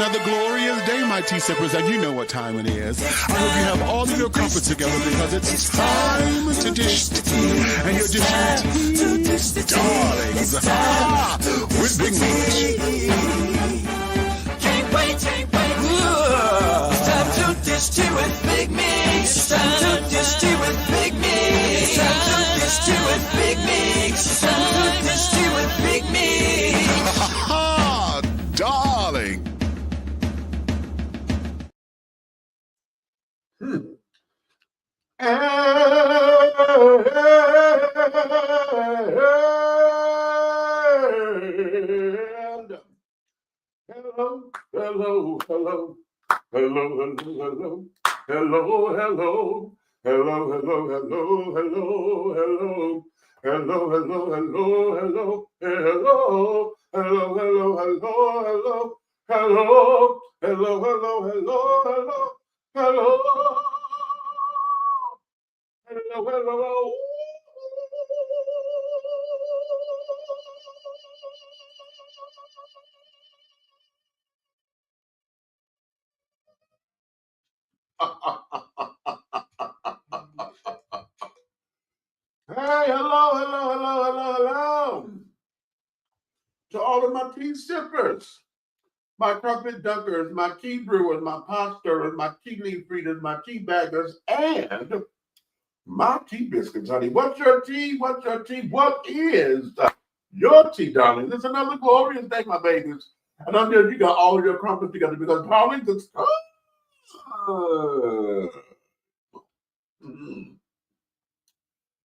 another glorious day, my tea sippers, and you know what time it is. I hope you have all of your crumpets together because it's time to dish tea. And you're dishing tea, darlings, with Big Meat. Can't wait. It's time to dish tea with Big Meat. It's time to dish tea with Big Meat. It's time to dish tea with Big Meat. It's time to dish tea with Big Meat. Darling. Hello. Hey, hello. To all of my tea sippers, my crumpet dunkers, my tea brewers, my pot stirrers, my tea leaf readers, my tea baggers, and my tea biscuits, honey. What's your tea? What is your tea, darling? It's another glorious day, my babies. And I'm here, you got all of your crumpets together because, darling, it's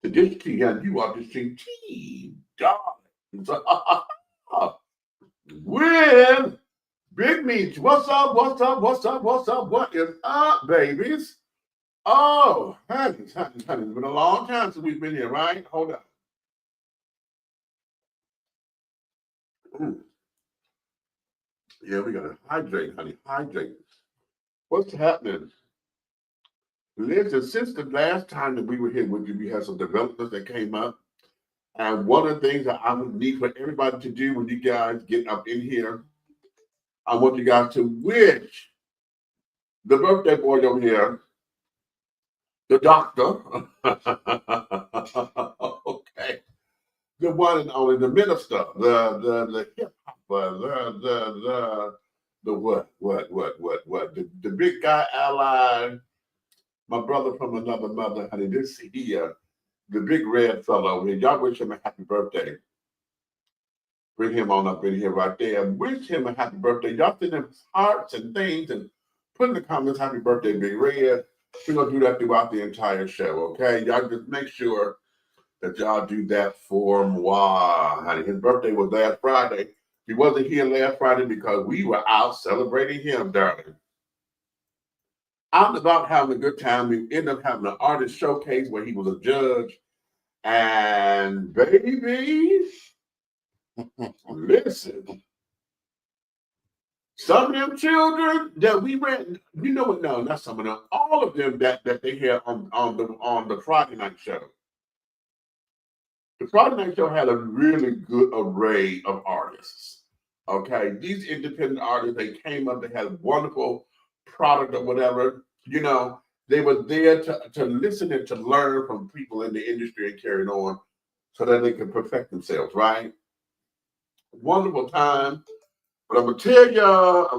to dish tea, and you are dishing tea, darling. With Big Meat. What's up? What is up, babies? Oh, honey. It's been a long time since we've been here, right? Hold on. Yeah, we gotta hydrate, honey. Hydrate. What's happening? Listen, since the last time that we were here with you, we had some developments that came up. And one of the things that I would need for everybody to do when you guys get up in here, I want you guys to wish the birthday boy over here, the doctor, okay, the one and only, the minister, the hip hopper, the what, the big guy ally, my brother from another mother, honey, this here, the big red fellow over here. Y'all wish him a happy birthday. Bring him on up in here right there. Wish him a happy birthday. Y'all send him hearts and things and put in the comments, happy birthday, Big Red. We're going to do that throughout the entire show, okay? Y'all just make sure that y'all do that for moi, honey. His birthday was last Friday. He wasn't here last Friday because we were out celebrating him, darling. Out about having a good time. We ended up having an artist showcase where he was a judge. And baby, listen, some of them children that we ran, you know what? No, not some of them. All of them that they had on the Friday night show. The Friday night show had a really good array of artists. Okay, these independent artists, they came up, they had a wonderful product or whatever. You know, they were there to listen and to learn from people in the industry and carry it on so that they can perfect themselves, right? Wonderful time. But I'm gonna tell y'all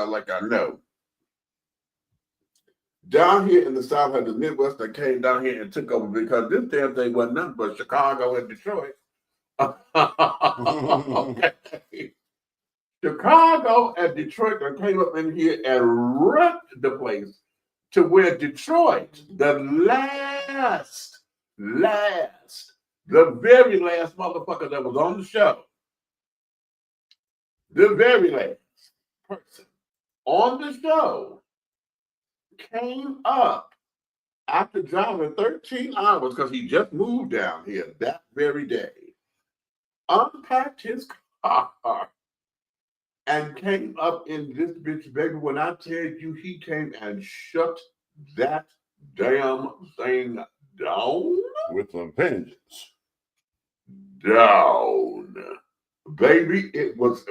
like I know. Down here in the South of the Midwest, I came down here and took over because this damn thing wasn't nothing but Chicago and Detroit. Okay. Chicago and Detroit came up in here and wrecked the place to where Detroit, the very last motherfucker that was on the show, the very last person on the show came up after driving 13 hours because he just moved down here that very day, unpacked his car, and came up in this bitch, baby. When I tell you, he came and shut that damn thing down. With a vengeance. Down. Baby, it was,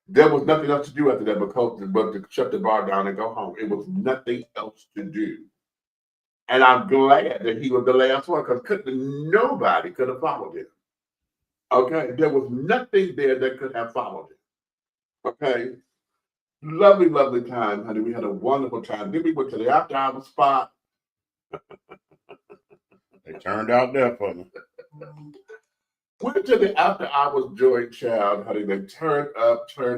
There was nothing else to do after that but to shut the bar down and go home. It was nothing else to do. And I'm glad that he was the last one because nobody could have followed him. Okay, there was nothing there that could have followed him. Okay, lovely, lovely time, honey. We had a wonderful time. Then we went to the after hours spot. They turned out there for me. Went to the after hours joint, child, honey. They turned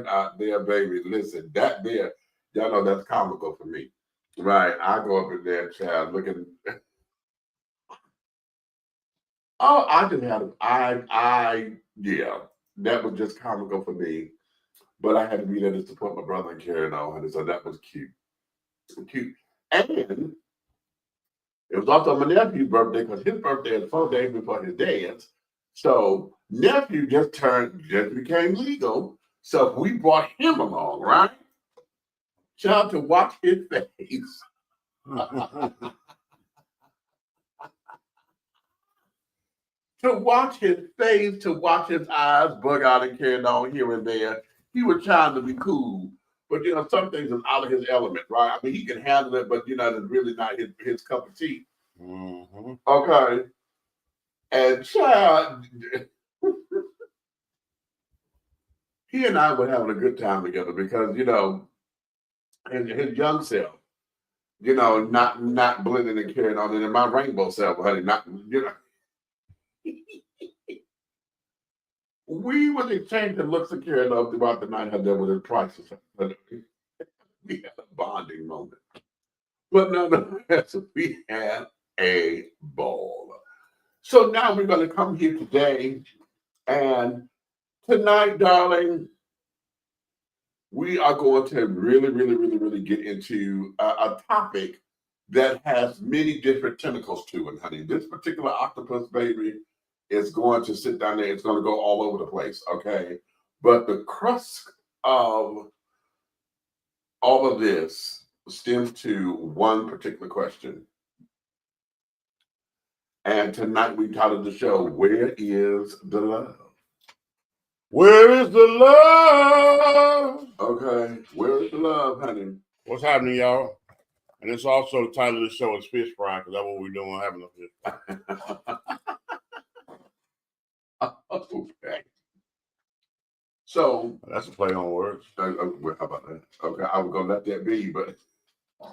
out there, baby. Listen, that there, y'all know that's comical for me. Right. I go up in there, child, looking. Oh, I just had yeah, that was just comical for me. But I had to be there to support my brother and carry on, honey. So that was cute. Cute. And it was also my nephew's birthday because his birthday is 4 days before his dad's. So nephew just became legal. So we brought him along, right? Child, to watch his face. To watch his face, to watch his eyes bug out and carry on here and there. He was trying to be cool. But, you know, some things are out of his element, right? I mean, he can handle it, but, you know, it's really not his cup of tea. Mm-hmm. Okay. And child, he and I were having a good time together because, you know, his young self, you know, not blending and carrying on, and in my rainbow self, honey, not, you know. We was exchanging looks and carrying on throughout the night, there was a crisis. We had a bonding moment. But nonetheless, we had a ball. So now we're going to come here today, and tonight, darling, we are going to really get into a topic that has many different tentacles to it, honey. This particular octopus, baby, is going to sit down there. It's going to go all over the place, okay? But the crux of all of this stems to one particular question. And tonight we titled the show, Where is the Love? Where is the love? Okay, where is the love, honey? What's happening, y'all? And it's also the title of the show is Fish Fry, because that's what we're doing, having a fish fry. Okay. So That's a play on words. how about that? Okay, I was gonna let that be, but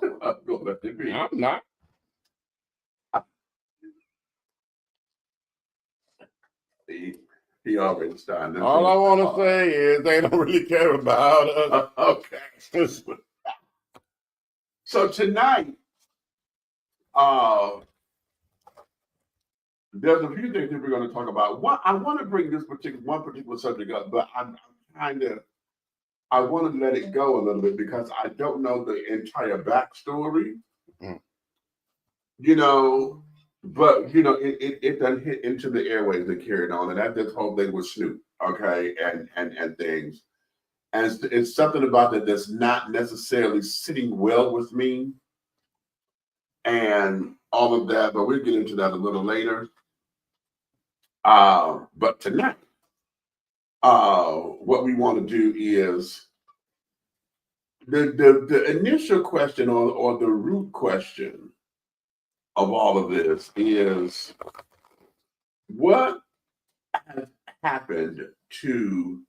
I'm gonna let that be. I'm not. He already started. All I want to say is they don't really care about us. Okay. So tonight, there's a few things that we're going to talk about. I want to bring this particular subject up, but I want to let it go a little bit because I don't know the entire backstory. Mm. You know, but you know, it done hit into the airways and carried on, and that this whole thing with Snoop, okay, and things, and it's something about that that's not necessarily sitting well with me, and all of that. But we'll get into that a little later. But tonight, what we want to do is the initial question or the root question of all of this is what has happened to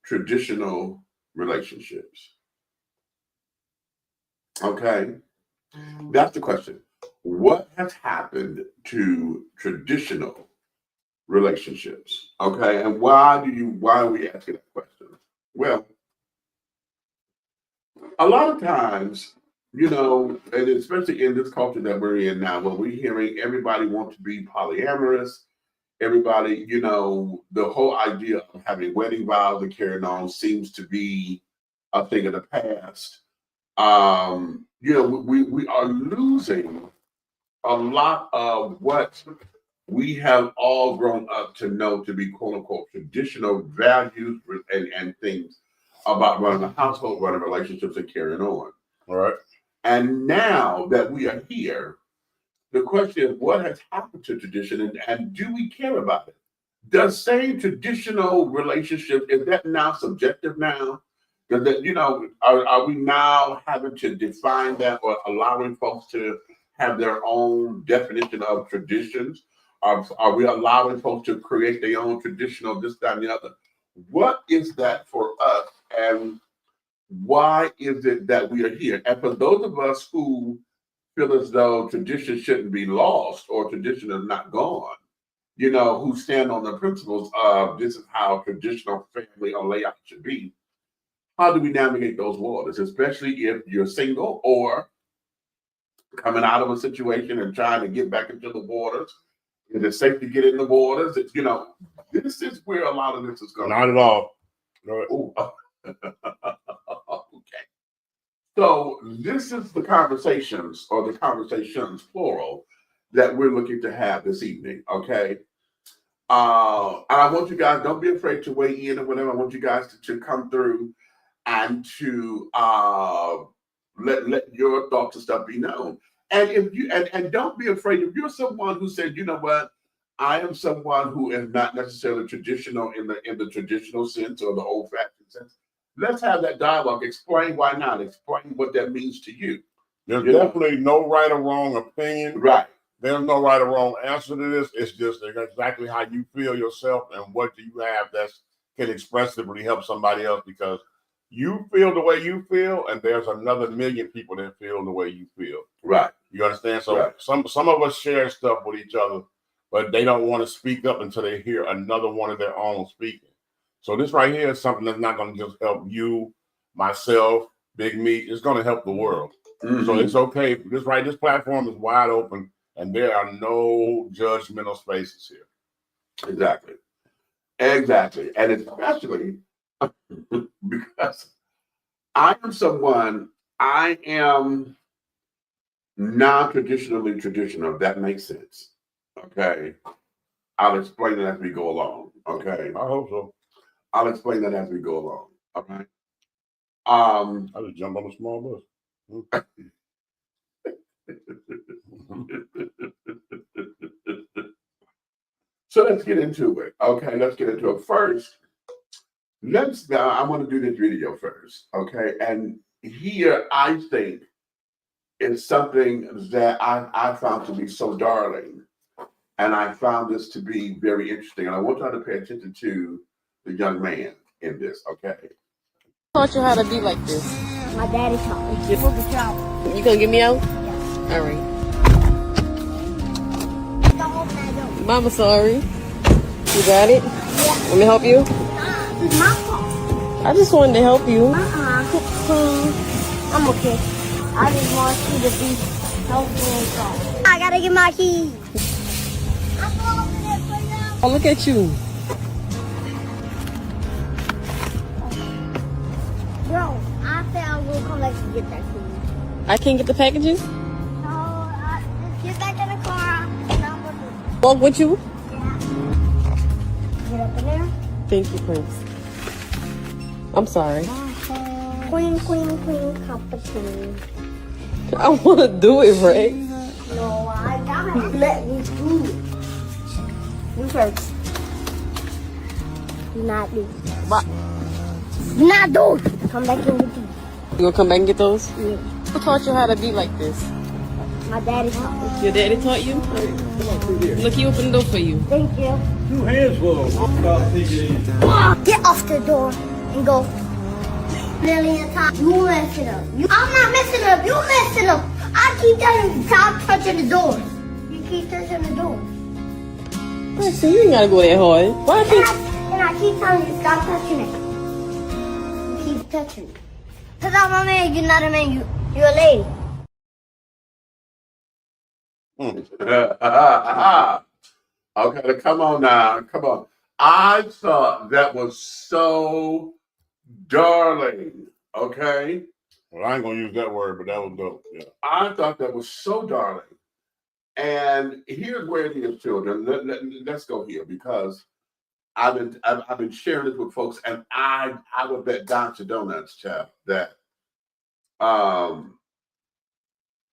traditional relationships? Okay, that's the question. What has happened to traditional relationships? Okay, and why are we asking that question? Well, a lot of times, you know, and especially in this culture that we're in now, where we're hearing everybody wants to be polyamorous, everybody, you know, the whole idea of having wedding vows and carrying on seems to be a thing of the past. You know, we are losing a lot of what we have all grown up to know to be quote unquote traditional values and things about running a household, running relationships, and carrying on. All right. And now that we are here, the question is, what has happened to tradition, and do we care about it? Does saying traditional relationship, is that now subjective now? You know, are we now having to define that or allowing folks to have their own definition of traditions? Are we allowing folks to create their own traditional this, that, and the other? What is that for us? And why is it that we are here? And for those of us who feel as though tradition shouldn't be lost or tradition is not gone, you know, who stand on the principles of this is how traditional family or layout should be, how do we navigate those waters, especially if you're single or coming out of a situation and trying to get back into the waters? Is it safe to get in the waters? It's, you know, this is where a lot of this is going. Not at all. Ooh. Okay. So this is the conversations, or the conversations, plural, that we're looking to have this evening, okay? And I want you guys, don't be afraid to weigh in or whatever. I want you guys to come through and to let your thoughts and stuff be known. And if you and don't be afraid, if you're someone who said, you know what, I am someone who is not necessarily traditional in the traditional sense or the old-fashioned sense, let's have that dialogue. Explain why not. Explain what that means to you. There's definitely no right or wrong opinion. Right. There's no right or wrong answer to this. It's just exactly how you feel yourself and what do you have that can expressively help somebody else, because you feel the way you feel, and there's another million people that feel the way you feel. Right. You understand? So right. some of us share stuff with each other, but they don't want to speak up until they hear another one of their own speaking. So this right here is something that's not going to just help you, myself, Big Meat. It's going to help the world. Mm-hmm. So it's okay. This platform is wide open, and there are no judgmental spaces here. Exactly. Exactly. And especially because I am non-traditionally traditional, if that makes sense. Okay. I'll explain it as we go along. Okay. I hope so. I'll explain that as we go along. All right. I just jump on a small bus. So let's get into it. Okay, let's get into it. First, I want to do this video first. Okay, and here I think is something that I found to be so darling, and I found this to be very interesting. And I want y'all to pay attention to the young man in this. Okay. Taught you how to be like this. My daddy taught me. Good job. You gonna get me out? Yeah. All right. Don't open that door. Mama, sorry. You got it? Yeah. Let me help you? It's my fault. I just wanted to help you. I'm okay. I just want you to be helpful and strong. I gotta get my keys. I'm going over there for you. Oh, look at you. Bro, I said I will come back to get that key. I can't get the packages? No, just get back in the car and I'm gonna Walk with you? Yeah. Get up in there. Thank you, Prince. I'm sorry. Queen, competition. I want to do it, right? No, I gotta let me do it. You first. Do not do it. What? Do not do it. Come back and get these. You gonna come back and get those? Yeah. Who taught you how to be like this? My daddy taught me. Your daddy taught you? Look, he opened the door for you. Thank you. 2 hands full. Get off the door and go. Million times. You mess it up. I'm not messing up. You mess it up. I keep telling you, stop touching the doors. You keep touching the doors. I see, you ain't gotta go that hard. Why And I keep telling you, stop touching it. You keep touching it. Because I'm a man, you're not a man. You're a lady. Okay, come on now. Come on. I thought that was so darling. Okay. Well, I ain't gonna use that word, but that was dope. Yeah. I thought that was so darling. And here's where it is, children. Let's go here, because I've been sharing this with folks, and I would bet Dr. Donuts, child, that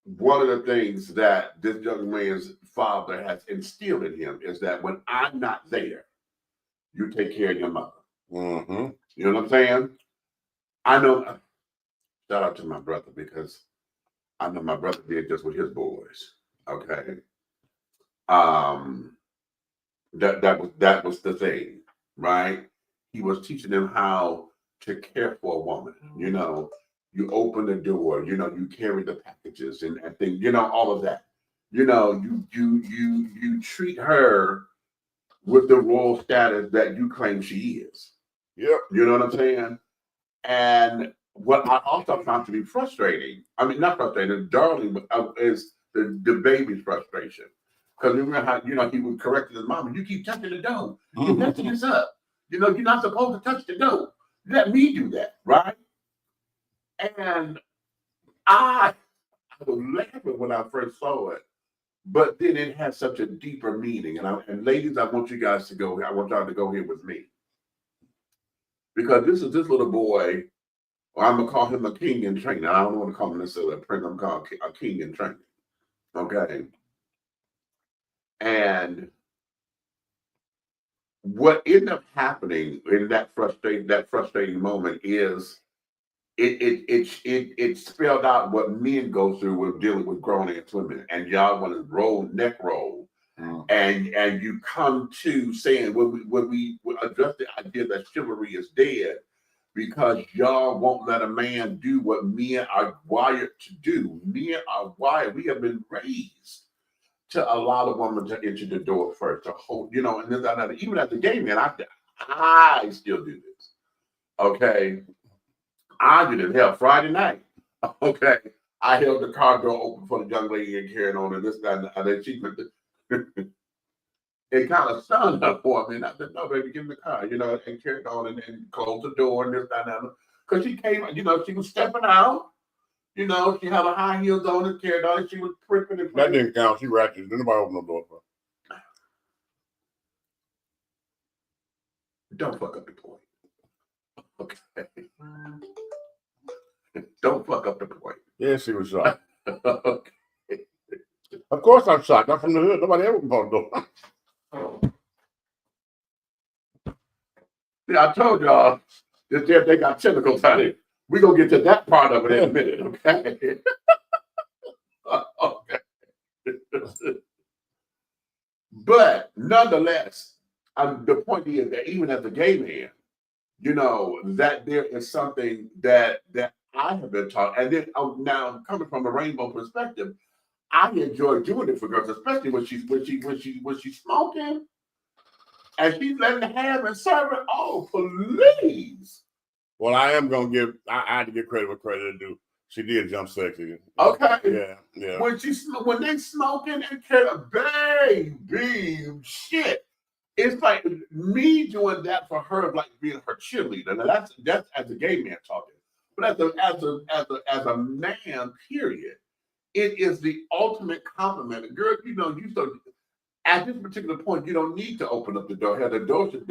one of the things that this young man's father has instilled in him is that when I'm not there, you take care of your mother. Mm-hmm. You know what I'm saying? I know. Shout out to my brother because I know my brother did just with his boys. Okay. That was the thing, right? He was teaching them how to care for a woman. You know, you open the door. You know, you carry the packages and things. You know, all of that. You know, you treat her with the royal status that you claim she is. Yep. You know what I'm saying? And what I also found to be frustrating, I mean, not frustrating, darling, but is the baby's frustration. Because remember how, you know, he would correct his mom, you keep touching the dough. You're messing this up. You know, you're not supposed to touch the dough. Let me do that, right? And I was laughing when I first saw it, but then it has such a deeper meaning. And ladies, I want you guys to go, I want y'all to go here with me. Because this is this little boy, or I'm gonna call him a king in training. I don't want to call him necessarily a prince. I'm gonna call him a king in training. Okay. And what ended up happening in that frustrating moment is it spelled out what men go through with dealing with grown-ass women, and y'all want to neck roll, and you come to saying when we address the idea that chivalry is dead because y'all won't let a man do what men are wired to do. Men are wired. We have been raised to allow the woman to enter the door first, to hold, you know, and then even as a gay man, I still do this. Okay. I did it. Hell, Friday night. Okay. I held the car door open for the young lady and carrying on and this, that, and then she it kind of stunned her for me. And I said, no, baby, give me the car, you know, and carried on and closed the door and this, that, and that. Because she came, you know, she was stepping out. You know, she had her high heels on and carried on, and she was pripping and That didn't count. She ratchet. Nobody opened the door for her. Don't fuck up the point. Okay. Don't fuck up the point. Yeah, she was shocked. Okay. Of course I'm shocked. I'm from the hood. Nobody ever opened the door. See, I told y'all that they got tentacles out here. We're going to get to that part of it in a minute, okay? Okay. But nonetheless, the point is that even as a gay man, you know, that there is something that I have been taught. And then now coming from a rainbow perspective, I enjoy doing it for girls, especially when she's smoking and she's letting the have and serve it. Oh, please. Well, I am gonna give. I had to give credit where credit is due. She did jump sexy. Okay. Yeah. When they smoking and baby, shit. It's like me doing that for her, like being her cheerleader. Now that's as a gay man talking, but as a man, period, it is the ultimate compliment. Girl, you know, at this particular point, you don't need to open up the door. Hell, the door should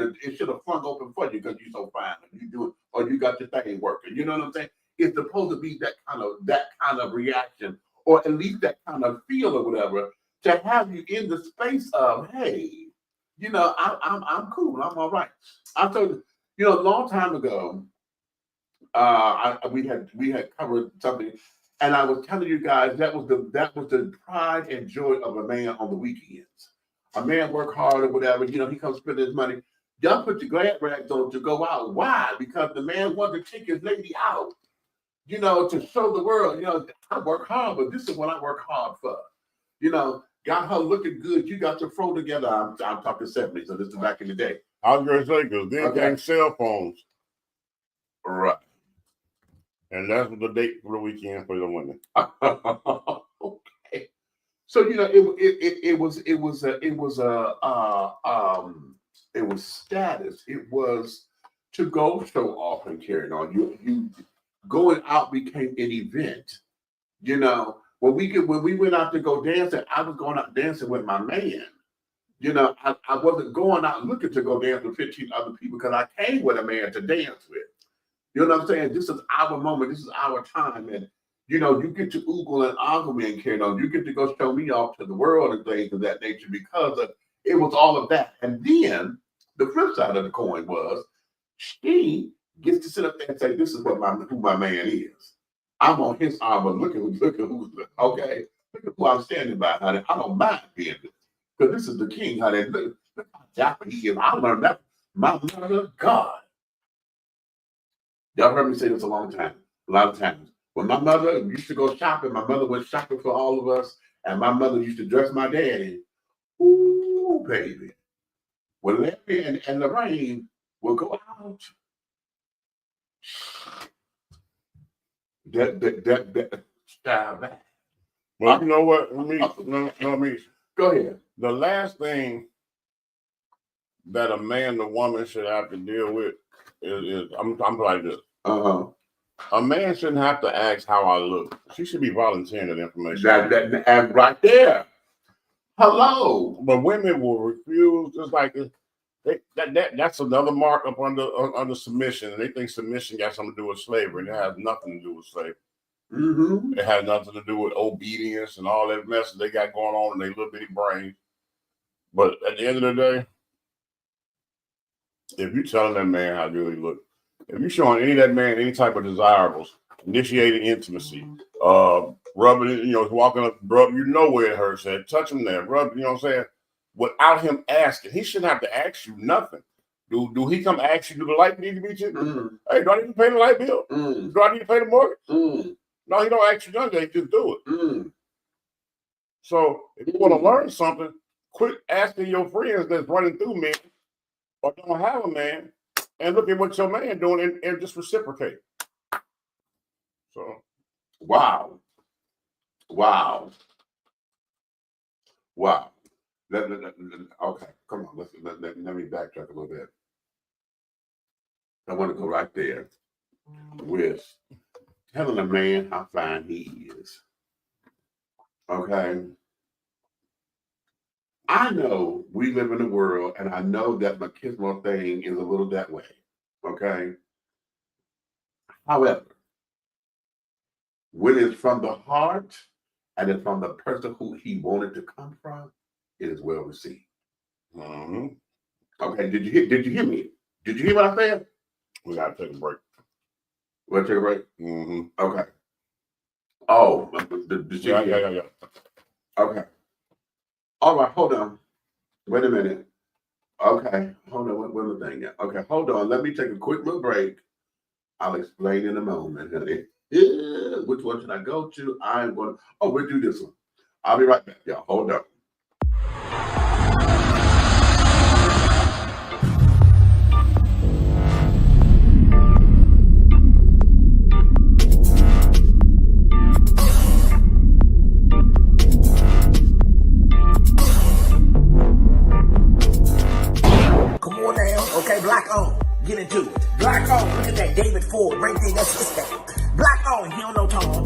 have flung open for you because you're so fine and you do it, or you got your thing working. You know what I'm saying? It's supposed to be that kind of reaction, or at least that kind of feel or whatever, to have you in the space of, hey, you know, I'm cool. I'm all right. I told you, you know, a long time ago, we had covered something, and I was telling you guys that was the pride and joy of a man on the weekends. A man work hard or whatever, you know, he comes spend his money. Y'all put your glad rags on to go out. Why? Because the man wanted to take his lady out, you know, to show the world, you know, I work hard, but this is what I work hard for. You know, got her looking good. You got your fro together. I'm talking 70s, so this is back in the day. I was going to say, because then came cell phones. Right. And that's the date for the weekend for the women. Okay. So, you know, it was status. It was to go show off and carry on. You going out became an event. You know, when we went out to go dancing, I was going out dancing with my man. You know, I wasn't going out looking to go dance with 15 other people because I came with a man to dance with. You know what I'm saying? This is our moment. This is our time. And, you know, you get to oogle and ogle me and carry on. You get to go show me off to the world and things of that nature because it was all of that. And then the flip side of the coin was she gets to sit up there and say, "This is what who my man is." I'm on his arm, but look at who's okay. Look at who I'm standing by, honey. I don't mind being this because this is the king, honey. Look how dapper he is. I learned that from my mother, God. Y'all heard me say this a lot of times. When my mother used to go shopping, my mother went shopping for all of us, and my mother used to dress my daddy. Ooh, baby. When Larry and Lorraine will go out, that. Well, you know what? Me. Go ahead. The last thing that a man and a woman should have to deal with is I'm like this. A man shouldn't have to ask how I look. She should be volunteering that information. And right there. Hello. But women will refuse. It's like that's another mark up under submission, and they think submission got something to do with slavery, and it has nothing to do with slavery. Mm-hmm. It has nothing to do with obedience and all that mess that they got going on in their little bitty brain. But at the end of the day, if you're telling that man how good he look, if you're showing any of that man any type of desirables, initiating intimacy, rubbing it, walking up, rub, where it hurts at, touch him there, rub, without him asking. He shouldn't have to ask you nothing. Do he come ask you, do the light need to be checked? Mm. Hey, do I need to pay the light bill? Mm. Do I need to pay the mortgage? Mm. No, he don't ask you nothing. He just do it. Mm. So if you want to learn something, quit asking your friends that's running through men or don't have a man, and look at what your man doing and just reciprocate. So, wow. Okay, come on. Let me backtrack a little bit. I want to go right there with telling a man how fine he is. Okay. I know we live in a world, and I know that machismo thing is a little that way. Okay. However, when it's from the heart and it's from the person who he wanted to come from, it is well received. mm-hmm. Okay. Did you hear me? Did you hear what I said? We gotta take a break. Want to take a break? Mm-hmm. Okay. Oh, Yeah. Okay. All right, hold on. Wait a minute. Okay, hold on. What the thing? Okay, hold on. Let me take a quick little break. I'll explain in a moment, honey. Yeah, which one should I go to? I'm going to. Oh, we'll do this one. I'll be right back, y'all. Hold on. Okay, black on. Get into it. Black on. Look at that David Ford right there. That's his thing. Black on. He don't know Tom.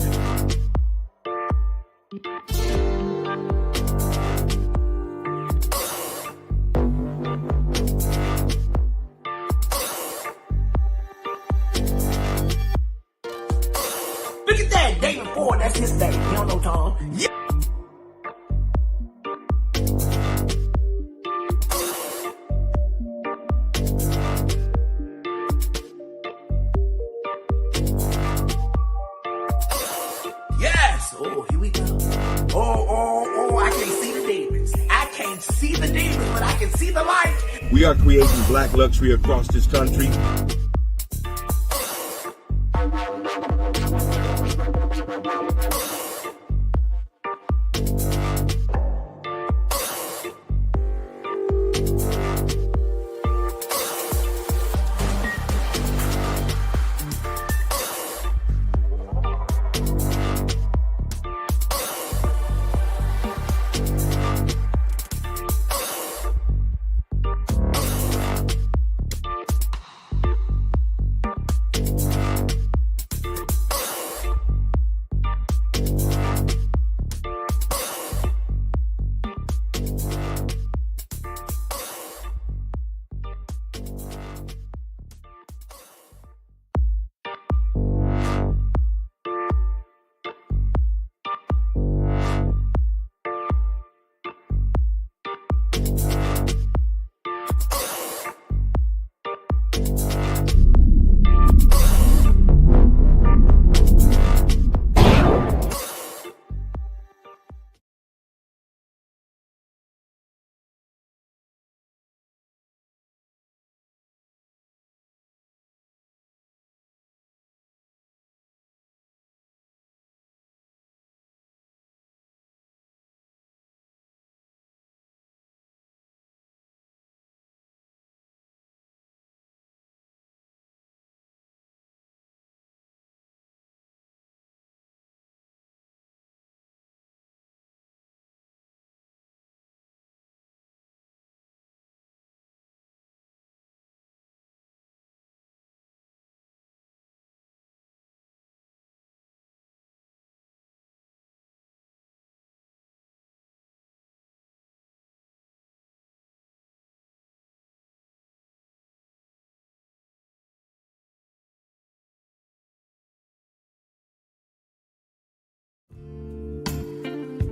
Look at that David Ford. That's his thing. He don't know Tom. Yeah. Oh, here we go. Oh, I can't see the demons. I can't see the demons, but I can see the light. We are creating black luxury across this country.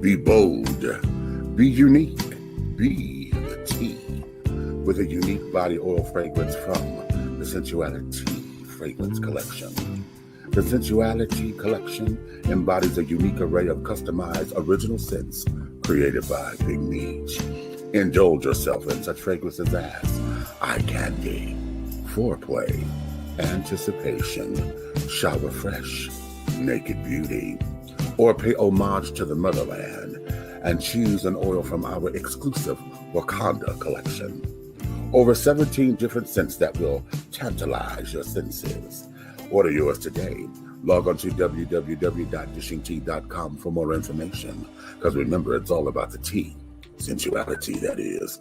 Be bold, be unique, be the T with a unique body oil fragrance from the Sensuality Fragrance Collection. The Sensuality Collection embodies a unique array of customized original scents created by Big Meech. Indulge yourself in such fragrances as eye candy, foreplay, anticipation, shower fresh, naked beauty, or pay homage to the motherland and choose an oil from our exclusive Wakanda collection. Over 17 different scents that will tantalize your senses. Order yours today. Log on to www.dishingtea.com for more information. Because remember, it's all about the tea. Sensuality, that is.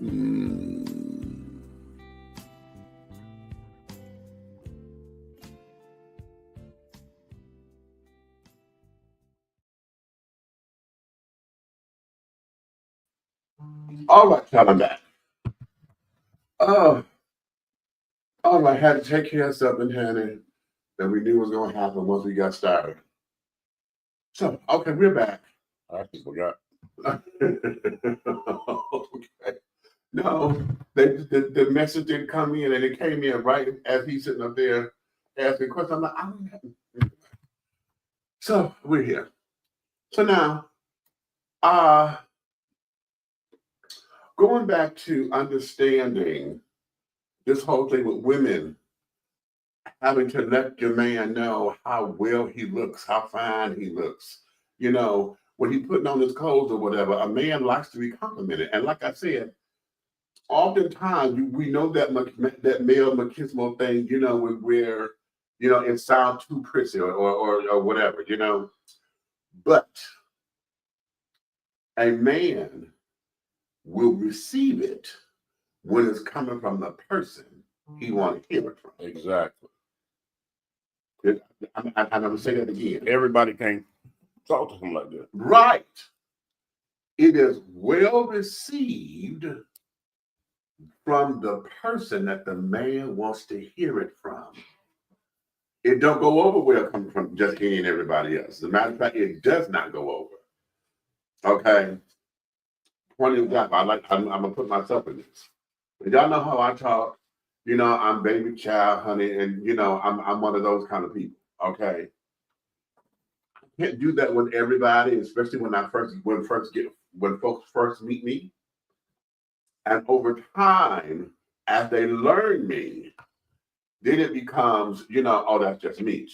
All right, y'all, I'm back. All right, had to take care of something, honey, that we knew was going to happen once we got started. So, okay, we're back. I forgot. Okay. No, the message didn't come in, and it came in right as he's sitting up there asking questions. I'm like, I don't know. So we're here. So now, going back to understanding this whole thing with women having to let your man know how well he looks, how fine he looks, you know, when he's putting on his clothes or whatever, a man likes to be complimented. And like I said, oftentimes we know that male machismo thing, you know, where, you know, it sounds too prissy or whatever, you know. But a man will receive it when it's coming from the person he wants to hear it from. Exactly. I'm going to say that again. Everybody can't talk to him like that. Right. It is well received from the person that the man wants to hear it from. It don't go over well coming from just any and everybody else. As a matter of fact, it does not go over. Okay. One example, I'm gonna put myself in this. Y'all know how I talk. You know, I'm baby child, honey, and you know, I'm one of those kind of people. Okay. I can't do that with everybody, especially when folks first meet me. And over time, as they learn me, then it becomes, you know, oh, that's just me.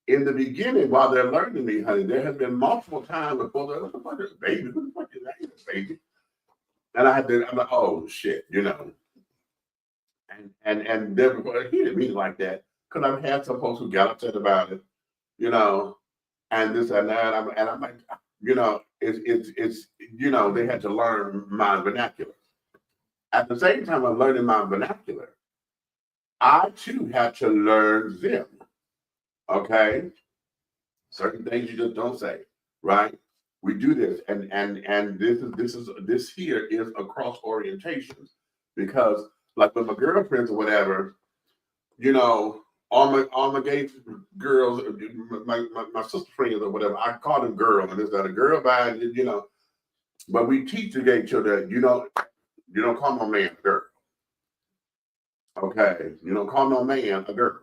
In the beginning, while they're learning me, honey, there have been multiple times before they're like, what the fuck is baby? Who the fuck is that baby? And I'm like, oh shit, you know. And he didn't mean it like that. Because I've had some folks who got upset about it, you know, and this and that. And I'm like, you know, it's you know, they had to learn my vernacular. At the same time of learning my vernacular, I too had to learn them. Okay? Certain things you just don't say, right? We do this, and this here is across orientations, because like with my girlfriends or whatever, you know, all my gay girls, my sister friends or whatever, I call them girl, and it's not a girl by, you know, but we teach the gay children, you don't call no man a girl. Okay, you don't call no man a girl.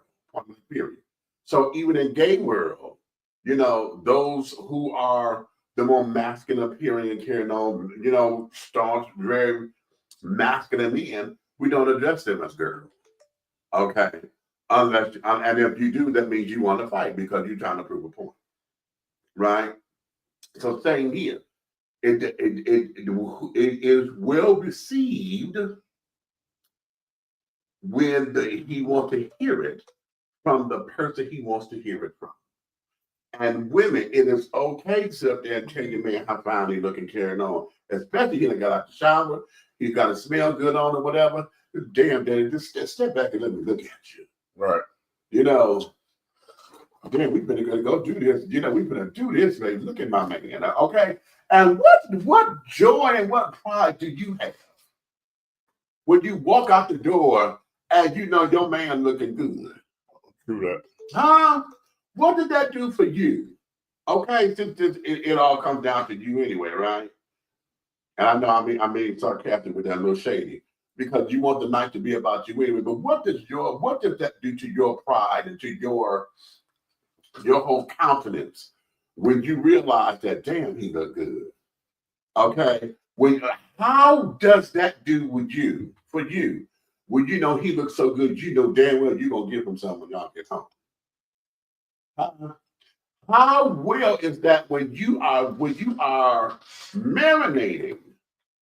Period. So even in gay world, you know, those who are the more masculine appearing and carrying on, you know, staunch, very masculine men, we don't address them as girls. Okay, unless and if you do, that means you want to fight because you're trying to prove a point, right? So same here. It is well received when he wants to hear it from the person he wants to hear it from. And women, it is okay to sit up there and tell your man how fine he looking carrying on, especially he done got out the shower, he's got to smell good on or whatever. Damn, daddy, just step back and let me look at you. Right. You know, damn, we better go do this. You know, we better do this, baby. Look at my man. Okay. And what joy and what pride do you have when you walk out the door and you know your man looking good? True that. Huh? What did that do for you? Okay, it all comes down to you anyway, right? And I know I'm being sarcastic with that, a little shady, because you want the night to be about you anyway. But what does that do to your pride and to your whole countenance when you realize that, damn, he look good? Okay, how does that do with you? For you, when you know he looks so good, you know damn well you're gonna give him some when y'all get home. How well is that when you are marinating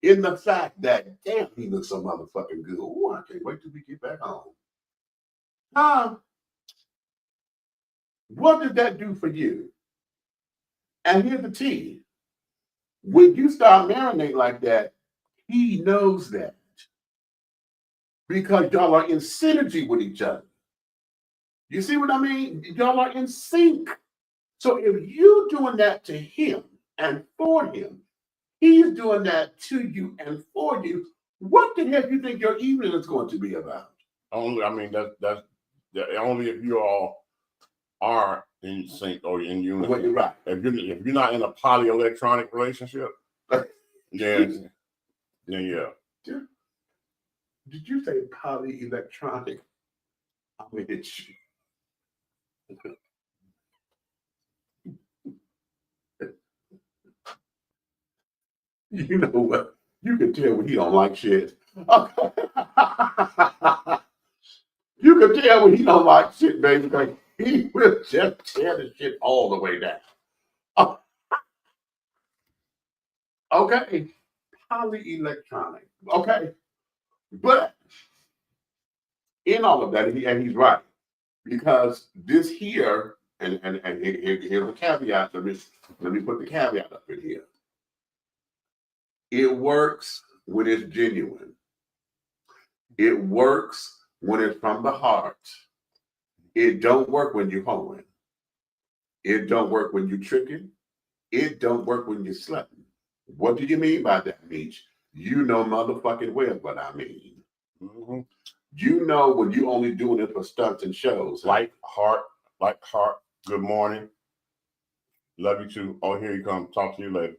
in the fact that damn he looks so motherfucking good? Oh, I can't wait till we get back home. What did that do for you? And here's the tea. When you start marinating like that, he knows that. Because y'all are in synergy with each other. You see what I mean? Y'all are in sync. So if you're doing that to him and for him, he's doing that to you and for you. What the hell do you think your evening is going to be about? Only, I mean, that's only if you all are in sync or in unity. Well, you're right. If you're not in a polyelectronic relationship, yeah. Did you say polyelectronic? I'm gonna hit you. You know what? You can tell when he don't like shit. You can tell when he don't like shit, baby. Because he will just tear the shit all the way down. Okay, polyelectronic. Okay, but in all of that, and he's right, because this here, and here's a caveat. Let me put the caveat up in here. It works when it's genuine. It works when it's from the heart. It don't work when you're hoeing. It don't work when you're tricking. It don't work when you're sleeping. What do you mean by that, Meech? You know motherfucking well what I mean. Mm-hmm. You know when you only doing it for stunts and shows. Like heart. Good morning. Love you too. Oh, here you come. Talk to you later.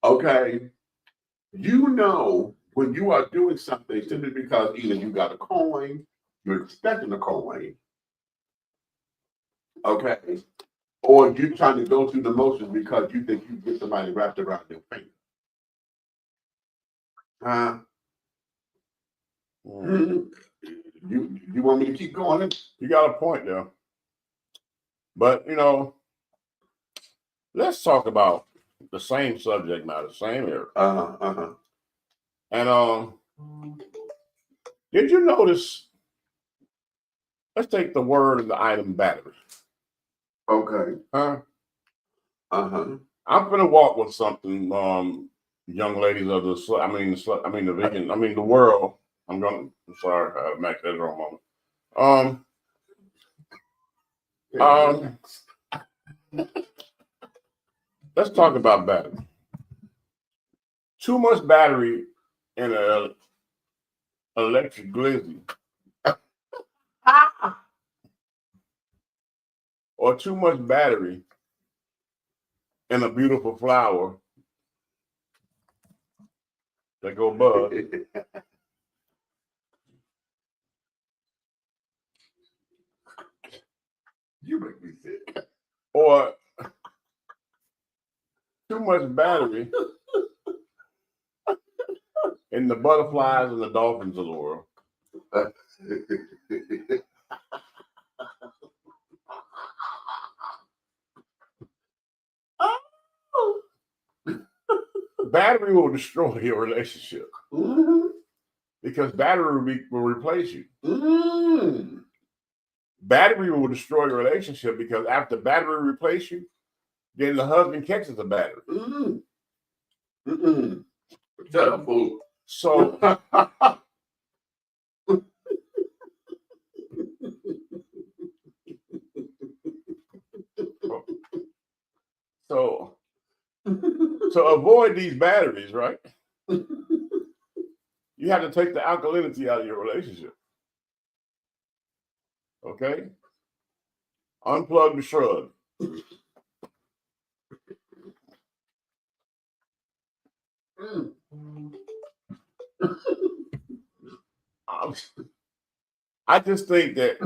Okay. You know when you are doing something simply because either you got a coin, you're expecting a coin, okay, or you're trying to go through the motions because you think you get somebody wrapped around their finger. You want me to keep going? You got a point there. But, let's talk about the same subject matter, same area. And did you notice, let's take the word of the item battery. Okay. I'm gonna walk with something, young ladies of the world. I'm sorry, Max, that's the wrong moment. Let's talk about battery. Too much battery in an electric glizzy. Or too much battery in a beautiful flower that go bud. You make me sick. Or too much battery in the butterflies and the dolphins of the world. Battery will destroy your relationship. Because battery will replace you. Battery will destroy your relationship because after battery replace you, then the husband catches the battery. Shut up, fool. So to avoid these batteries, right? You have to take the alkalinity out of your relationship. Okay? Unplug the shrug. I just think that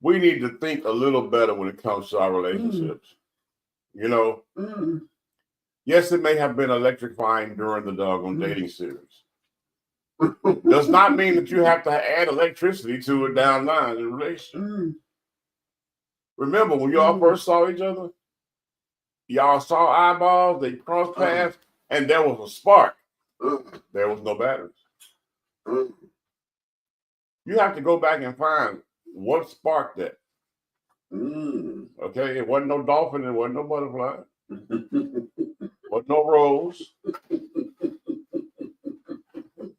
we need to think a little better when it comes to our relationships. You know, yes, it may have been electrifying during the doggone dating series. Does not mean that you have to add electricity to it down the line in a relationship. Remember when y'all first saw each other, y'all saw eyeballs, they crossed paths, and there was a spark. There was no batteries. You have to go back and find what sparked that. Okay, it wasn't no dolphin, it wasn't no butterfly, wasn't no rose,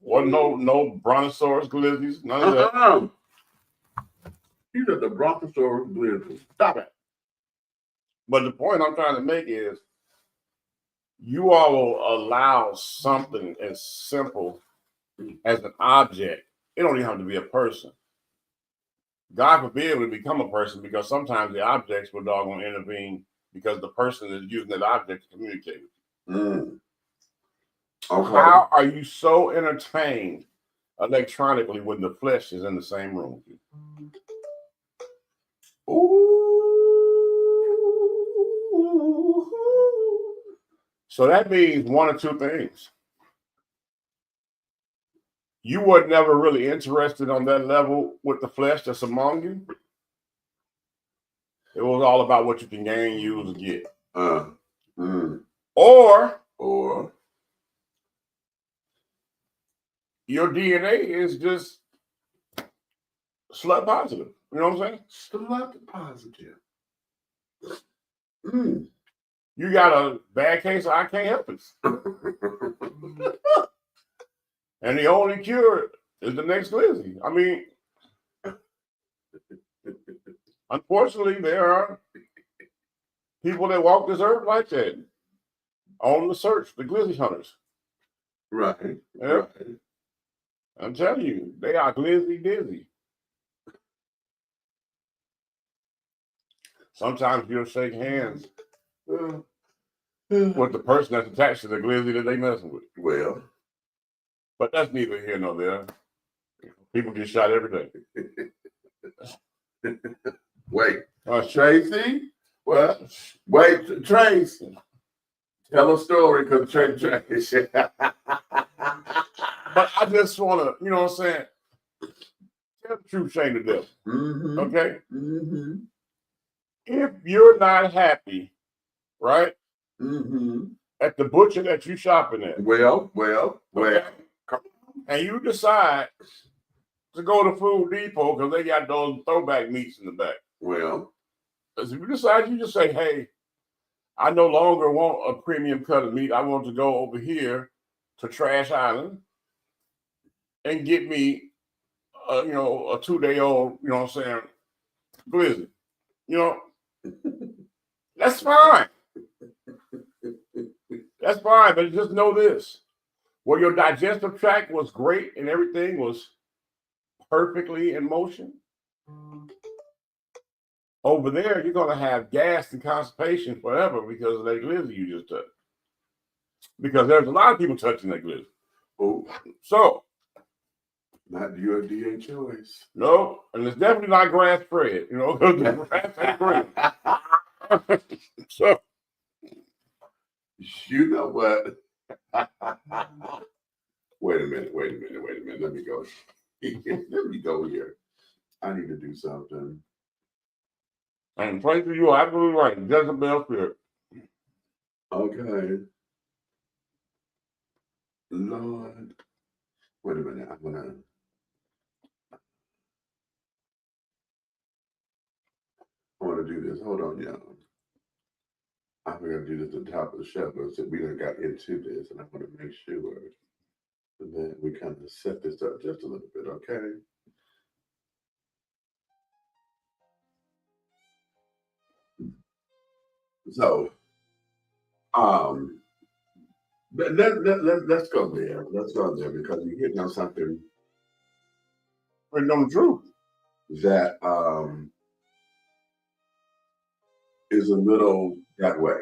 wasn't no brontosaurus glizzies, none of that. You got the brontosaurus glizzy. Stop it. But the point I'm trying to make is you all will allow something as simple as an object. It don't even have to be a person. God forbid it would become a person, because sometimes the objects will doggone intervene because the person is using that object to communicate with you. Okay. How are you so entertained electronically when the flesh is in the same room with you? So that means one or two things. You were never really interested on that level with the flesh that's among you. It was all about what you can gain, use, and get. Or your DNA is just slut positive. You know what I'm saying? Slut positive. You got a bad case of I can't help it. And the only cure is the next glizzy. I mean, unfortunately, there are people that walk this earth like that, on the search, the glizzy hunters. Right. Yeah. Right. I'm telling you, they are glizzy dizzy. Sometimes you'll shake hands with the person that's attached to the glizzy that they messing with. Well, But that's neither here nor there. People get shot every day. wait, Tracy? What? Wait, Tracy. Tell a story, because Tracy. But I just want to, you know what I'm saying? Tell the truth, shame the devil. Okay? If you're not happy, right, at the butcher that you shopping at, Well. okay, and you decide to go to Food Depot because they got those throwback meats in the back. Well. If you decide, you just say, hey, I no longer want a premium cut of meat. I want to go over here to Trash Island and get me, a 2-day-old, you know what I'm saying, glizzy. You know, that's fine. That's fine, but just know this. Where your digestive tract was great and everything was perfectly in motion, over there, you're going to have gas and constipation forever because of that glizzy you just touched. Because there's a lot of people touching that glizzy. Oh. So. Not your DHOs. No, and it's definitely not grass fed, you know, because the grass ain't green. So. You know what? Wait a minute. Let me go. Let me go here. I need to do something. And Tracy, you are absolutely right. Jezebel spirit. Okay. Lord. Wait a minute. I want to do this. Hold on, y'all. I forgot to do this at the top of the show, but we done got into this, and I want to make sure that we kind of set this up just a little bit, okay? So, let's go there. Let's go there, because you're hitting on something. We're on the truth. That is a little that way.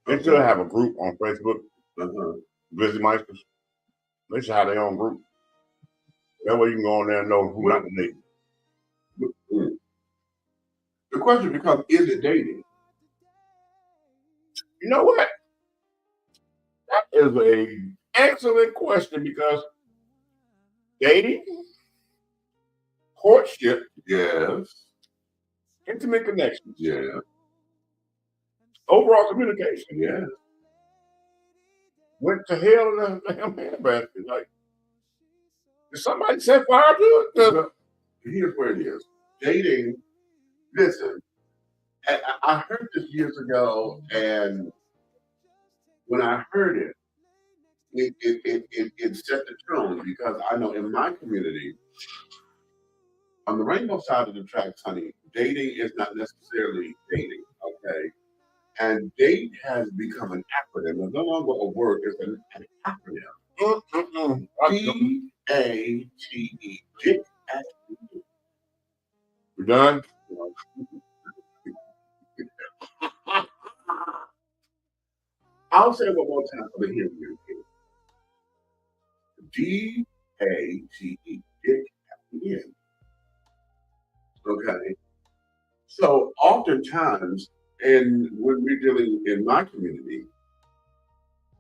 They should have a group on Facebook, Uh-huh. Busy Meisters. They should have their own group. That way you can go on there and know who not to date. Mm. The question becomes, is it dating? You know what? That is an excellent question because dating, courtship, Yes. intimate connections, Yeah. overall communication Yeah. went to hell in a damn handbasket. Like, did somebody set fire to it? Well, here's where it is. Dating, listen, I heard this years ago, and when I heard it, it set the tone because I know in my community, on the rainbow side of the tracks, honey, dating is not necessarily dating, okay? And date has become an acronym. It's no longer a word, it's an acronym. D-A-T-E. Dick at We done? I'll say it one more time for the hearing you. D-A-T-E. Dick at the end. Okay. So oftentimes, and when we're dealing in my community,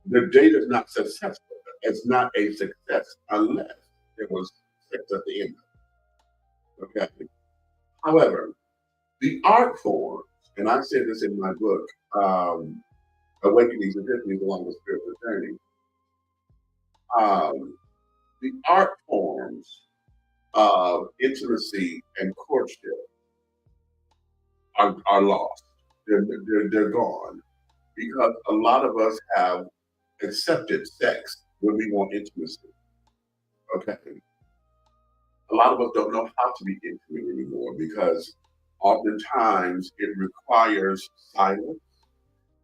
the date is not successful. It's not a success unless there was sex at the end. Okay. However, the art forms, and I said this in my book, Awakenings and Epiphanies Along the Spiritual Journey, the art forms of intimacy and courtship are lost. They're gone because a lot of us have accepted sex when we want intimacy. Okay. A lot of us don't know how to be intimate anymore because oftentimes it requires silence,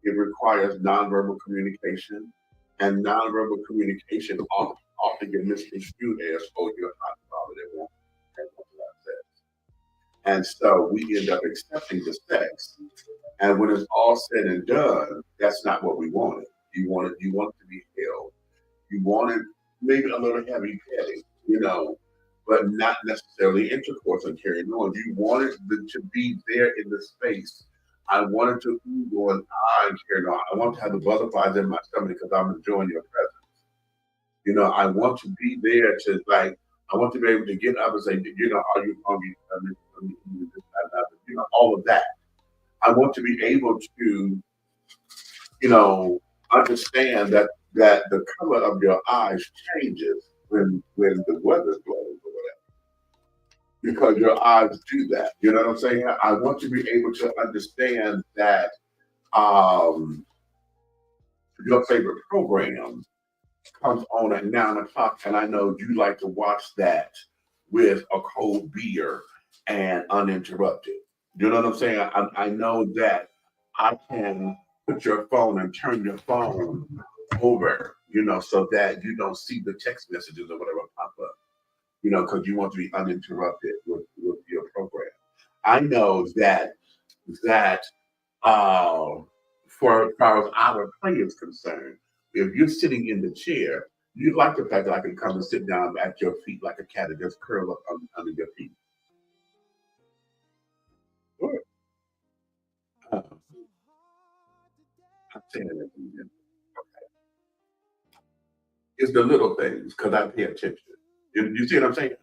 it requires nonverbal communication, and nonverbal communication often get misconstrued as, oh, you're not bothered at one. And so we end up accepting the sex. And when it's all said and done, that's not what we wanted. You wanted to be held. You wanted maybe a little heavy petting, but not necessarily intercourse and carrying on. You wanted to be there in the space. I wanted to go and carry on. I want to have the butterflies in my stomach because I'm enjoying your presence. I want to be there to I want to be able to get up and say, are you hungry? All of that. I want to be able to, understand that the color of your eyes changes when the weather blows or whatever. Because your eyes do that. You know what I'm saying? I want to be able to understand that your favorite program comes on at 9:00, and I know you like to watch that with a cold beer and uninterrupted. You know what I'm saying? I know that I can put your phone and turn your phone over, so that you don't see the text messages or whatever pop up, because you want to be uninterrupted with your program. I know that for as far as our play is concerned, if you're sitting in the chair, you like the fact that I can come and sit down at your feet like a cat and just curl up under your feet. Sure. I'm saying it again. It's the little things because I pay attention. You see what I'm saying?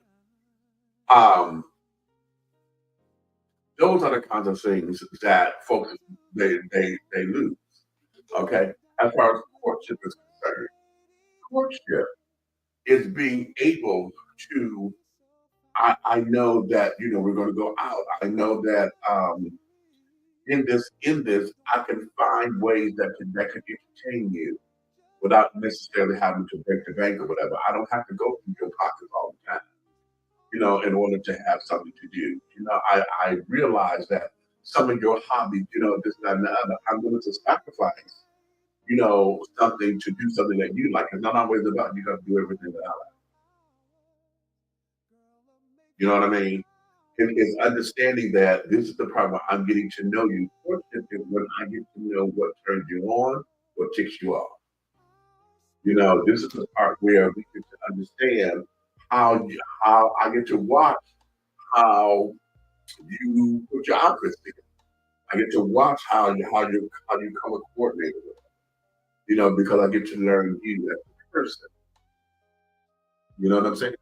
Those are the kinds of things that folks they lose. Okay, as far as courtship is concerned, courtship is being able to. I know that we're going to go out. I know that in this I can find ways that can entertain you without necessarily having to break the bank or whatever. I don't have to go through your pockets all the time, in order to have something to do. I realize that some of your hobbies, this, that, and the other, I'm willing to sacrifice, something to do something that you like. It's not always about you got to do everything that I like. You know what I mean? is understanding that this is the part where I'm getting to know you. Fortunate is when I get to know what turns you on, what ticks you off. You know, this is the part where we get to understand how I get to watch how you put your outfits together. I get to watch how you come a coordinator with it. You know, because I get to learn you as a person. You know what I'm saying?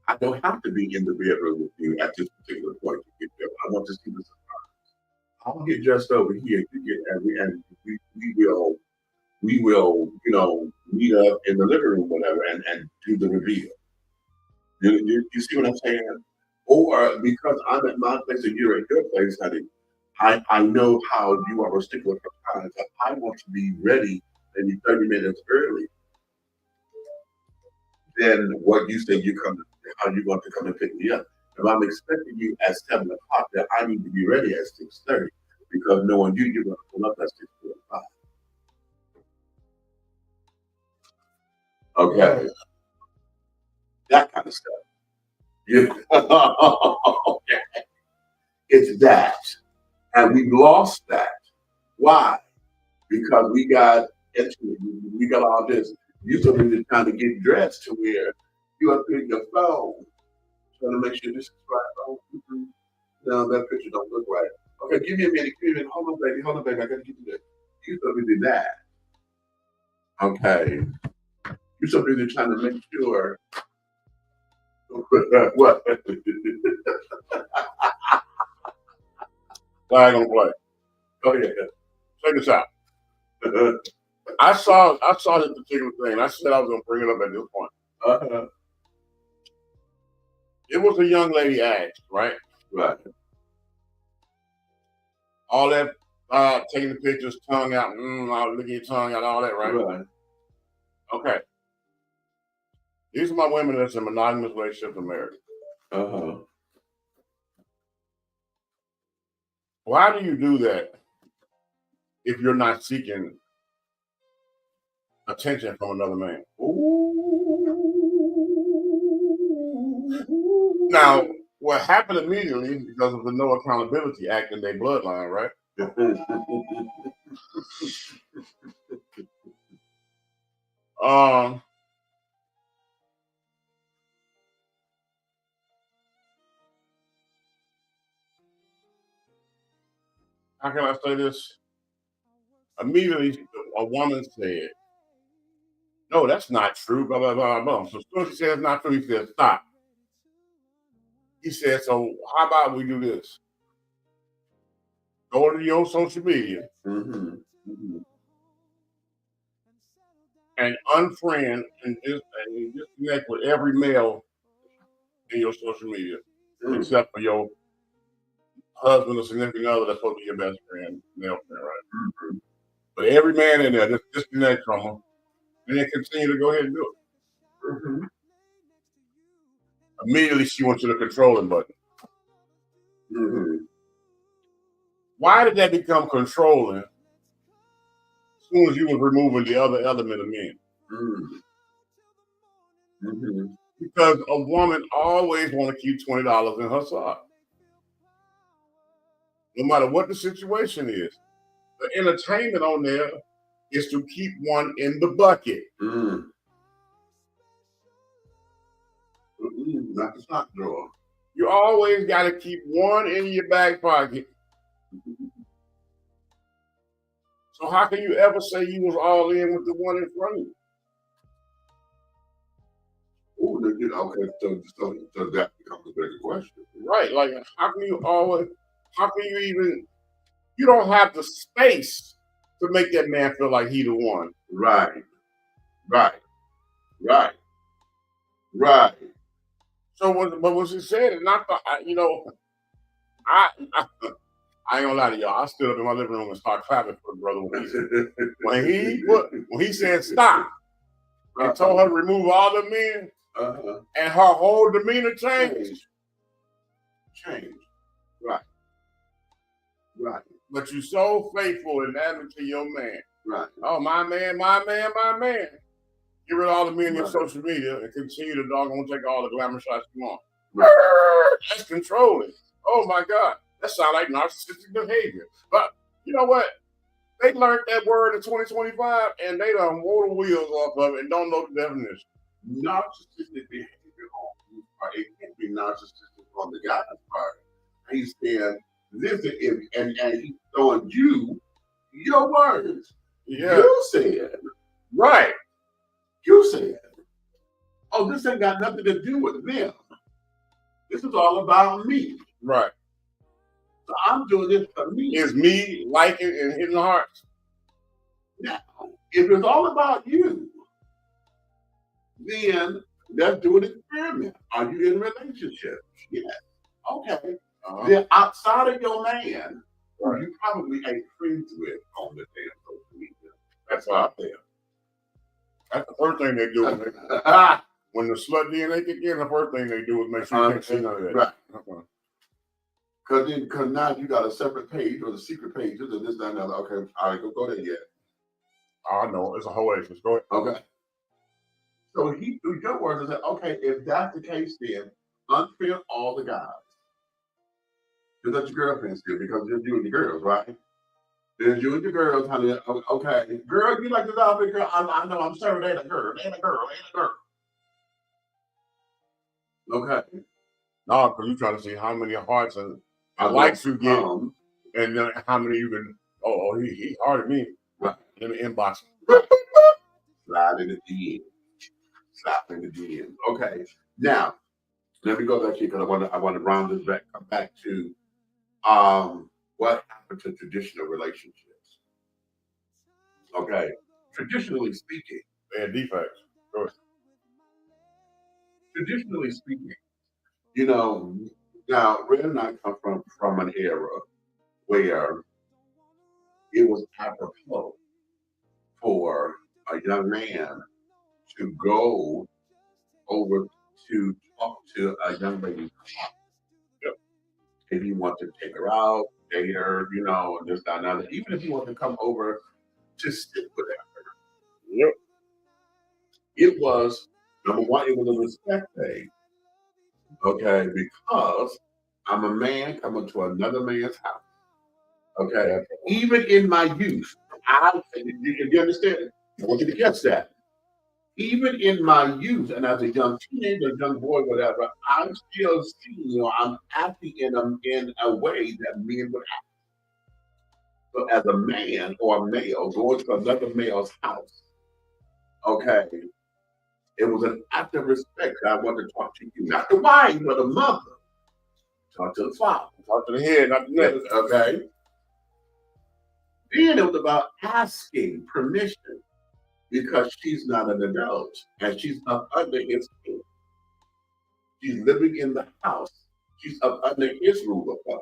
I don't have to be in the bedroom with you at this particular point to get there. I want to see the surprise. I'll get dressed over here to get and we will, you know, meet up in the living room, whatever, and do the reveal. You see what I'm saying? Or because I'm at my place and you're at your place, honey, I know how you are a stickler for time. So I want to be ready maybe 30 minutes early than what you say how you want to come and pick me up. If I'm expecting you at 7 o'clock, then I need to be ready at 6:30 because knowing you're going to pull up at 6:45. Okay. That kind of stuff. Okay. It's that. And we lost that. Why? Because we got all this. You still need to kind of get dressed to where you up in your phone trying to make sure this is right. Oh, no, that picture don't look right. Okay, give me a minute. Hold on, baby. I gotta get you this. You still need to do that. Okay. You still need to trying to make sure. What? I ain't gonna play. Oh yeah. Check this out. I saw this particular thing. I said I was gonna bring it up at this point. Uh-huh. It was a young lady asked, right? Right. All that taking the pictures, tongue out, looking your tongue out, all that, right? Right. Okay. These are my women that's in monogamous relationships in marriage. Uh-huh. Why do you do that if you're not seeking attention from another man? Now, what happened immediately because of the No Accountability Act in their bloodline, right? How can I say this? Immediately, a woman said, "No, that's not true." Blah blah blah blah. So as soon as she said it's not true, he said, "Stop." He said, "So how about we do this? Go to your social media and unfriend and disconnect with every male in your social media, except for your husband or significant other that's supposed to be your best friend, male friend, right? But every man in there, just disconnect from them, and then continue to go ahead and do it." Immediately, she went to the controlling button. Why did that become controlling as soon as you was removing the other element of men? Because a woman always want to keep $20 in her sock. No matter what the situation is. The entertainment on there is to keep one in the bucket. Not the sock drawer. You always got to keep one in your back pocket. So how can you ever say you was all in with the one in front of you? Okay, so that becomes a bigger question. Right, like how can you even, you don't have the space to make that man feel like he the one. Right. So what she said, and I thought, I ain't gonna lie to y'all. I stood up in my living room and started clapping for the brother when he said stop and told her to remove all the men, and her whole demeanor changed. Right. But you so faithful and adamant to your man. Right. Oh, my man. Get rid of all the men in your social media and continue to doggone take all the glamour shots you want. Right. That's controlling. Oh my God, that sounds like narcissistic behavior. But you know what? They learned that word in 2025 and they done wore the wheels off of it and don't know the definition. Narcissistic behavior on whose part. It can't be narcissistic on the guy's part. He's saying, listen, and he's throwing you your words. Yeah. You said, Right. you said, oh, this ain't got nothing to do with them. This is all about me. Right. So I'm doing this for me. It's me liking and hitting the hearts. Now, if it's all about you, then let's do an experiment. Are you in a relationship? Yes. Okay. Then outside of your man, who you probably ain't friends with on the damn social media. That's out there. That's the first thing they do. When the slut DNA kick in, the first thing they do is make sure you can't see none of that. Right. Because now you got a separate page or the secret pages and this, that, and the other. Okay, all right, go there yet. I know, it's a whole aces. Go ahead. Okay. So he, through your words, and said, okay, if that's the case, then unfriend all the guys. Because that's your girlfriend still, because it's you and the girls, right? There's you and the girls, honey. Okay, girl, you like this outfit, girl? I know, I'm sorry, ain't a girl, ain't a girl, ain't a girl. Okay. No, because you're trying to see how many hearts and likes you get, and then how many you can. Oh, he hard at me. Right. Let me inbox him. Right. Slide in the DM. Slide in the DM. Okay. Now, let me go back here because I want to round this back. Come back to what happened to traditional relationships. Okay. Traditionally speaking, they had defects. Go ahead. Traditionally speaking, you know, now Red and I come from an era where it was apropos for a young man to go over to talk to a young lady. If you want to take her out, date her, you know, this, that, and other. Even if you want to come over to sit with her. Yep. It was, number one, it was a respect thing. Okay, because I'm a man coming to another man's house. Okay, even in my youth, you understand? I want you to catch that. Even in my youth, and as a young teenager, young boy, whatever, I'm still seeing, you know, I'm acting in a way that men would act. So as a man or a male going to another male's house, okay, it was an act of respect. I want to talk to you, not the wife, but the mother. Talk to the father. Talk to the head, not the neck. Okay. Then it was about asking permission because she's not an adult and she's up under his care. She's living in the house. She's up under his rule of law.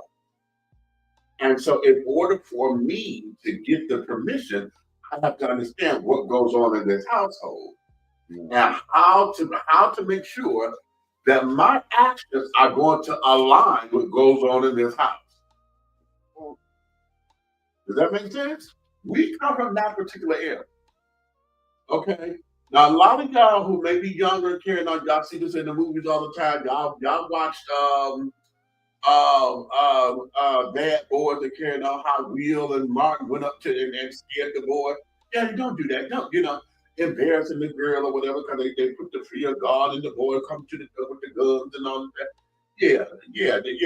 And so in order for me to get the permission, I have to understand what goes on in this household and how to make sure that my actions are going to align with what goes on in this house. Does that make sense? We come from that particular era. Okay. Now, a lot of y'all who may be younger and carrying on, y'all see this in the movies all the time. Y'all watched Bad Boys that carrying on how Will and Martin went up to and scared the boy. Yeah, you don't do that. Don't, you know, embarrassing the girl or whatever because they put the fear of God and the boy come to the door with the guns and all that. Yeah,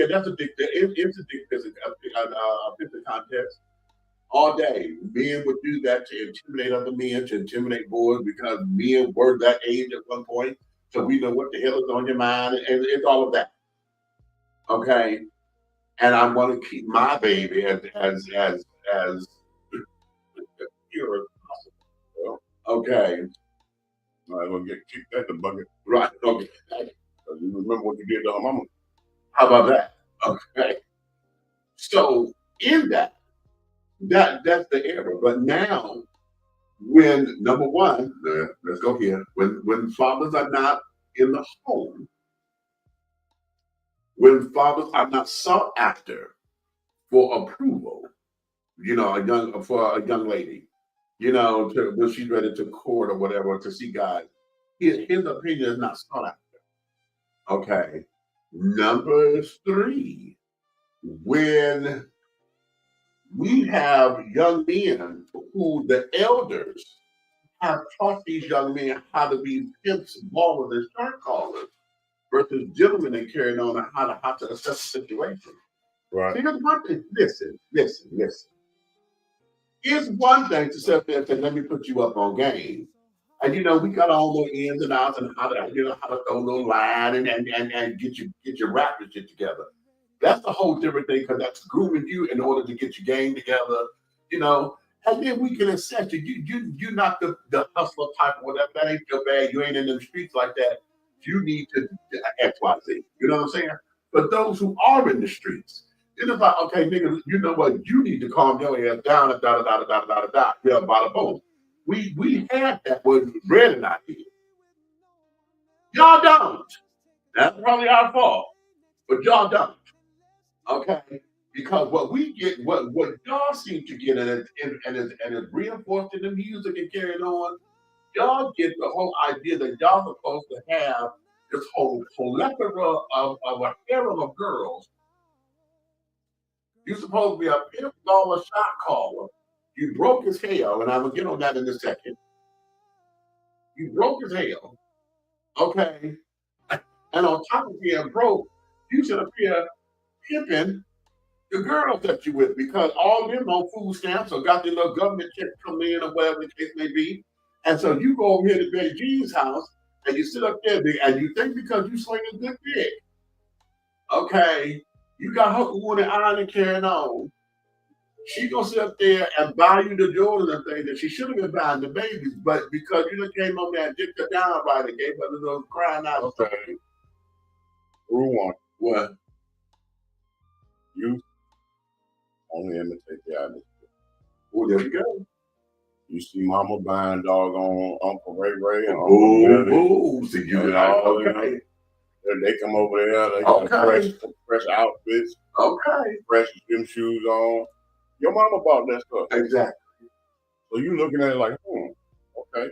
that's a big thing. It's a big physical contest. All day, men would do that to intimidate other men, to intimidate boys, because men were that age at one point. So we know what the hell is on your mind, and it's all of that. Okay, and I want to keep my baby as pure as possible. Okay, I'm gonna get kicked at the bucket. right. Okay, You remember what you did to her mama? how about that? Okay, so in that. That's the era. But now, when number one, let's go here. When fathers are not in the home, when fathers are not sought after for approval, you know, for a young lady, you know, when she's ready to court or whatever to see God, his opinion is not sought after. Okay. Number three, when we have young men who the elders have taught these young men how to be pimps, ballers, and star callers versus gentlemen and carrying on and how to assess the situation. Right. See, here's one thing. Listen. It's one thing to sit there and say, let me put you up on game. And we got all the ins and outs and how to throw a little line and get your rap shit together. That's a whole different thing because that's grooming you in order to get your game together, And then we can accept you. You're not the hustler type or whatever. That ain't your bag. You ain't in the streets like that. You need to X, Y, Z. You know what I'm saying? But those who are in the streets, it's like, okay, nigga, you know what? You need to calm your ass down and da. Yeah, bada boom. We had that with Red and I did. Y'all don't. That's probably our fault. But y'all don't. Okay? Because what we get, what y'all seem to get, and it's reinforced in the music and carried on, y'all get the whole idea that y'all supposed to have this whole plethora of a harem of girls. You're supposed to be a pimp baller shot caller. You broke as hell, and I'm gonna get on that in a second. You broke as hell. Okay. And on top of being broke, you should appear pimping the girls that you with because all of them on food stamps or got their little government check come in or whatever the case may be. And so you go over here to Betty G's house and you sit up there and you think because you swinging good dick, okay, you got her on and iron and carrying on. She gonna sit up there and buy you the Jordan and things that she should have been buying the babies, but because you done came over there and dipped her down right and gave her the little crying out. Okay. Rule 1. What? You only imitate the atmosphere. Well, there we go. You see Mama buying doggone Uncle Ray Ray and Uncle Billy. See, you got okay. And they come over there, they got fresh outfits, fresh gym shoes on. Your mama bought that stuff. Exactly. So you looking at it like, okay.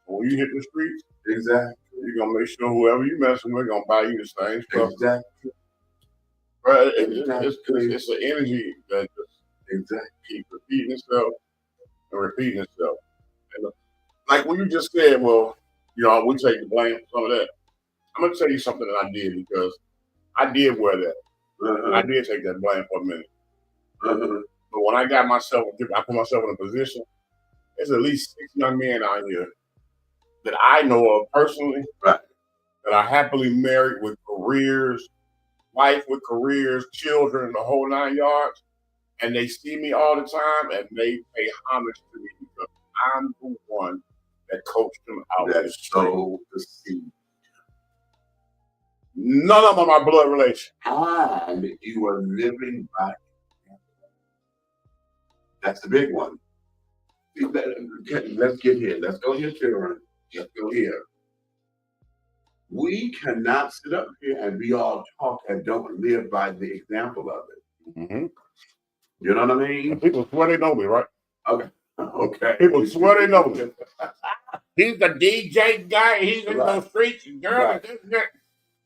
So when you hit the streets, exactly, you're gonna make sure whoever you messing with gonna buy you the same stuff. Exactly. Right? It's an energy that just keeps repeating itself and repeating itself. And like when you just said, well, we take the blame for some of that. I'm gonna tell you something that I did because I did wear that. I did take that blame for a minute. But when I got myself, I put myself in a position, there's at least 6 young men out here that I know of personally, that are happily married with careers, wife with careers, children, the whole 9 yards, and they see me all the time and they pay homage to me because I'm the one that coached them out. That's so deceived. None of them are blood relation. And you are living by. That's the big one. Let's get here. Let's go here, children. Let's go here. We cannot sit up here and be all talk and don't live by the example of it. Mm-hmm. You know what I mean? And people swear they know me, right? Okay. People swear they know me. He's the DJ guy. He's in those streets and girls.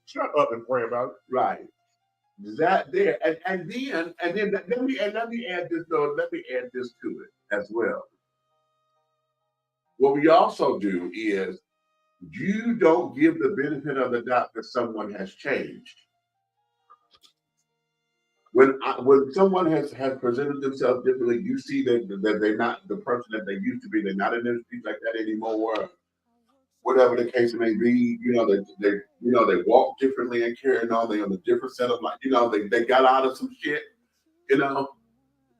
Shut up and pray about it. Right. That there, and then let me add this though. Let me add this to it as well. What we also do is you don't give the benefit of the doubt that someone has changed. When someone has presented themselves differently, you see that they're not the person that they used to be. They're not in the streets like that anymore. Whatever the case may be, they walk differently and carrying on. They on a different set of life. They got out of some shit.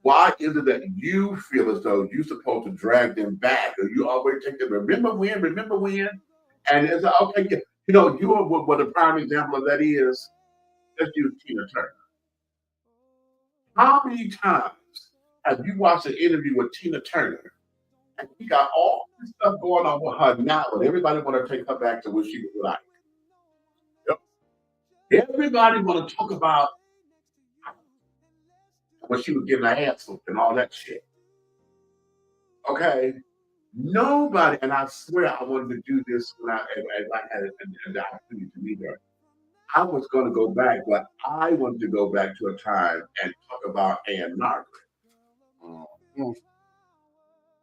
Why is it that you feel as though you're supposed to drag them back, or you always take them? Remember when? And it's like, okay, what a prime example of that is. Let's use Tina Turner. How many times have you watched an interview with Tina Turner? And she got all this stuff going on with her now, and everybody want to take her back to what she was like. Yep. Everybody want to talk about when she was getting her ass whooped and all that shit. Okay, nobody, and I swear I wanted to do this when I had the opportunity to meet her. I was going to go back, but I wanted to go back to a time and talk about Anne Margaret. Mhm.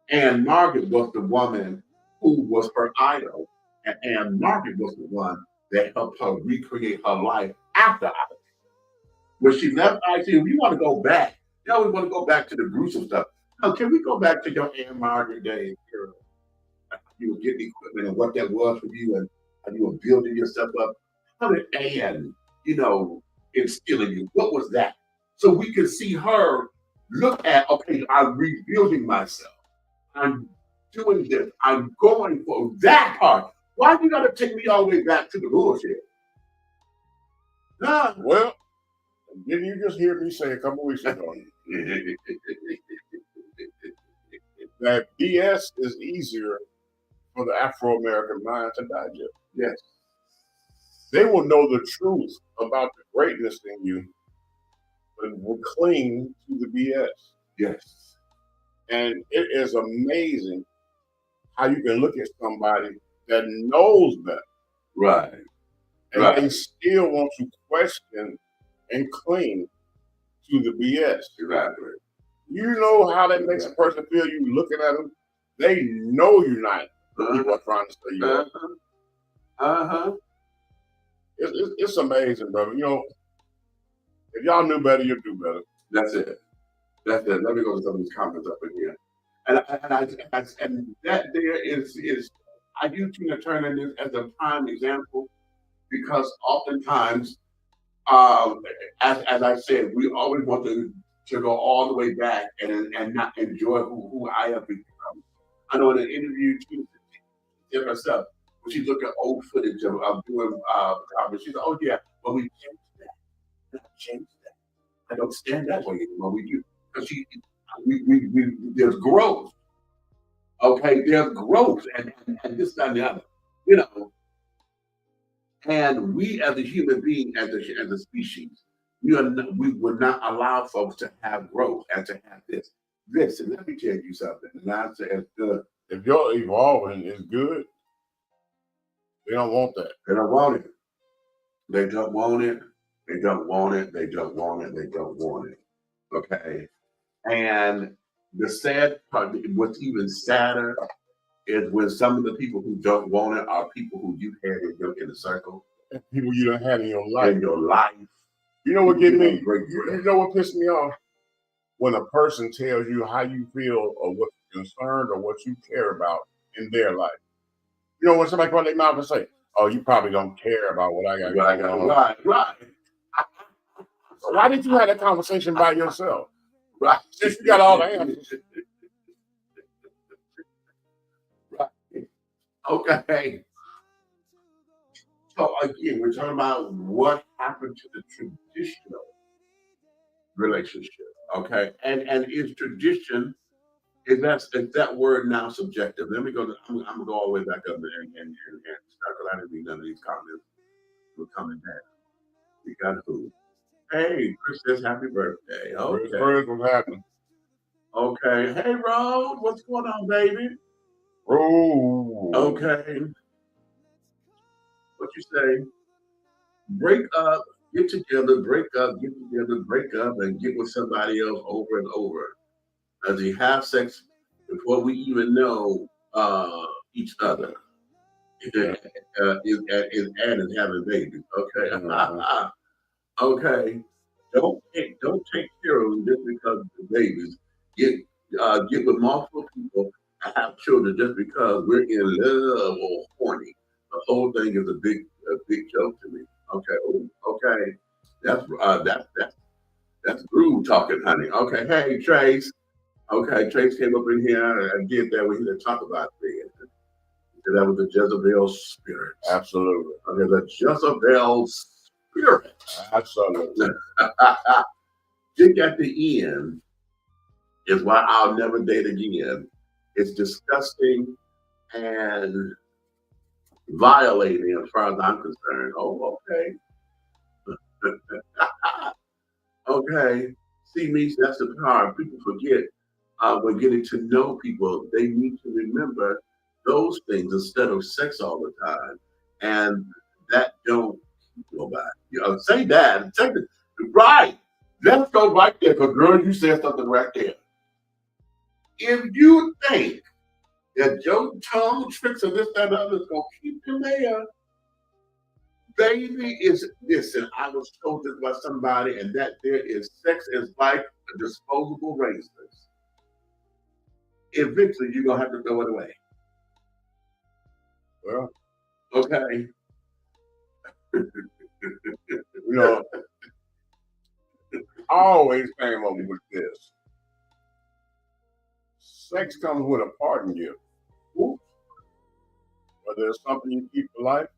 Anne Margaret was the woman who was her idol, and Anne Margaret was the one that helped her recreate her life after Ireland. When she left IT, if you want to go back, you always want to go back to the gruesome stuff. Now, can we go back to your Anne Margaret days? You were getting equipment and what that was for you, and how you were building yourself up. How did Anne, instill in you? What was that? So we can see her look at, okay, I'm rebuilding myself. I'm doing this. I'm going for that part. Why you gotta take me all the way back to the bullshit? Nah. Well, didn't you just hear me say a couple weeks ago that BS is easier for the Afro-American mind to digest? Yes. They will know the truth about the greatness in you, but will cling to the BS. Yes. And it is amazing how you can look at somebody that knows better. Right. And Right. they still want to question and cling to the BS. Exactly. You know how that makes a person feel. You looking at them, they know you're not you are trying to say you are. It's amazing, brother. If y'all knew better, you'd do better. That's it. That's it. Let me go to some of these comments up in here. And that there is I use Tina Turner in this as a prime example because oftentimes, as I said, we always want to go all the way back and not enjoy who I have become. I know in an interview, she said herself, when she looked at old footage of doing comments, she said, "Oh yeah, well we changed that. I changed that. I don't stand that way anymore. We do because we there's growth. Okay, there's growth, and this and the other, And we as a human being, as a species, we would not allow folks to have growth and to have this. And let me tell you something. And I say it's good. If you're evolving is good, they don't want that. They don't want it. They don't want it. They don't want it. They don't want it. They don't want it. Okay. And the sad part, what's even sadder, is when some of the people who don't want it are people who you had in the circle. People you done had in your life. In your life. You know what get me? Great. You know what pissed me off? When a person tells you how you feel or what you're concerned or what you care about in their life. You know when somebody come out their mouth and say, "Oh, you probably don't care about what I got going on." Right. So why did you have that conversation by yourself? Right. Since you got all the answers. Right. Okay. So again, we're talking about what happened to the traditional relationship. Okay. And is tradition, is that word now subjective? Let me go I'm gonna go all the way back up there and start, because I didn't read none of these comments. We're coming back. We got who? Hey, Chris says happy birthday. Okay. Chris, what's happening? Okay. Hey, Rose, what's going on, baby? Rose. Okay. What you say? Break up, get together, break up, get together, break up, and get with somebody else over and over. As we have sex before we even know each other. Is added having babies. Okay. Mm-hmm. Okay. Don't take care of them just because they're babies. Get with multiple people and have children just because we're in love or horny. The whole thing is a big joke to me. Okay. That's rude talking, honey. Okay, hey Trace. Okay, Trace came up in here and did that. We didn't talk about it. That was the Jezebel spirit. Absolutely. Okay, the Jezebel spirit. Absolutely. Dick at the end is why I'll never date again. It's disgusting and violating as far as I'm concerned. Oh, okay. Okay. See, me, that's the power. People forget when getting to know people, they need to remember those things instead of sex all the time. And that don't Nobody. You know, say that. Say that. Right. Let's go right there, because girl, you said something right there. If you think that your tongue tricks and this, that, and the other is gonna keep you there, baby, listen, I was told this by somebody, and that there is sex is like a disposable razors. Eventually you're gonna have to throw it away. Well, okay. You know, I always came up with this. Sex comes with a parting gift. Whether it's something you keep for life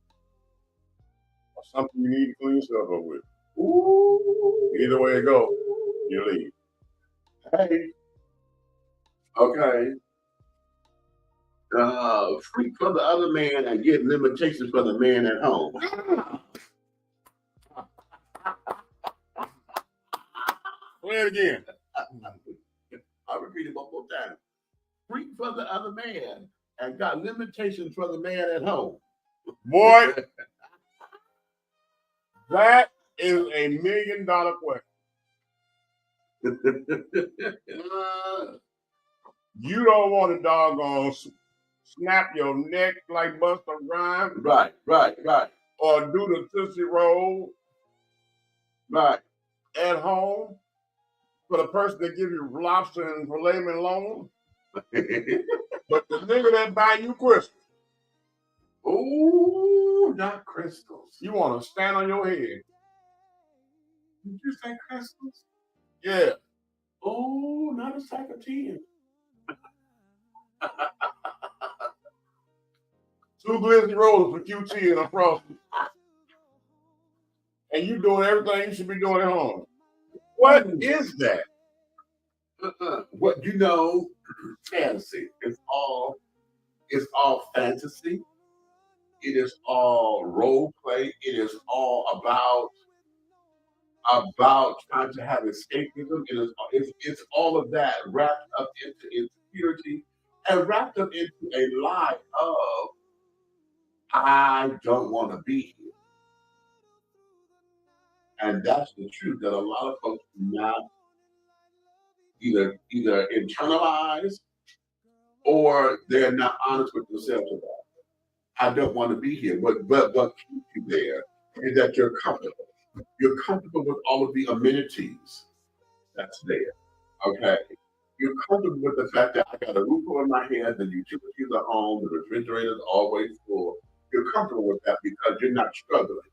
or something you need to clean yourself up with. Ooh. Either way it goes, you leave. Hey. Okay. Freak for the other man and get limitations for the man at home. Play it again. I'll repeat it one more time. Freak for the other man and got limitations for the man at home. Boy, that is $1 million question. You don't want to doggone snap your neck like Busta Rhymes. Right. Or do the Tootsie Roll. Right. At home for the person that give you lobster and filet mignon. But the nigga that buy you crystals. Oh, not crystals. You want to stand on your head. Did you say crystals? Yeah. Oh, not a sack of tea. 2 glizzy rolls for QT and a frosty. And you doing everything you should be doing at home. What is that? What you know, fantasy. It's all fantasy. It is all role play. It is all about trying to have escapism. It's all of that wrapped up into insecurity and wrapped up into a lie of I don't want to be here. And that's the truth that a lot of folks do not either internalize or they're not honest with themselves about it. I don't want to be here. But what keeps you there is that you're comfortable. You're comfortable with all of the amenities that's there. Okay. You're comfortable with the fact that I got a roof over my head, the utilities are on, the refrigerator is always full. You're comfortable with that because you're not struggling.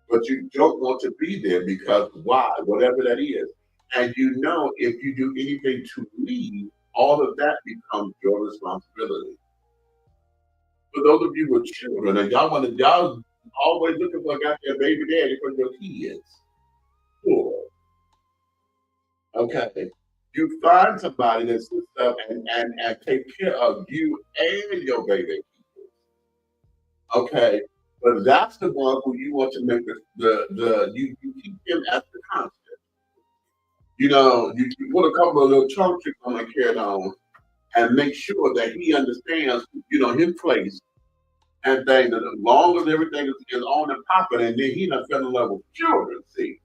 But you don't want to be there because why? Whatever that is. And you know, if you do anything to leave, all of that becomes your responsibility. For those of you with children, and y'all always looking for a goddamn baby daddy for your kids. Cool. Okay. You find somebody that sits up and take care of you and your baby. Okay. But that's the one who you want to make you keep him as the constant. You know, you put a couple of little chunk tricks on and carry it on and make sure that he understands, you know, his place and things. That as long as everything is on and popping, and then he not fell in love with children, see.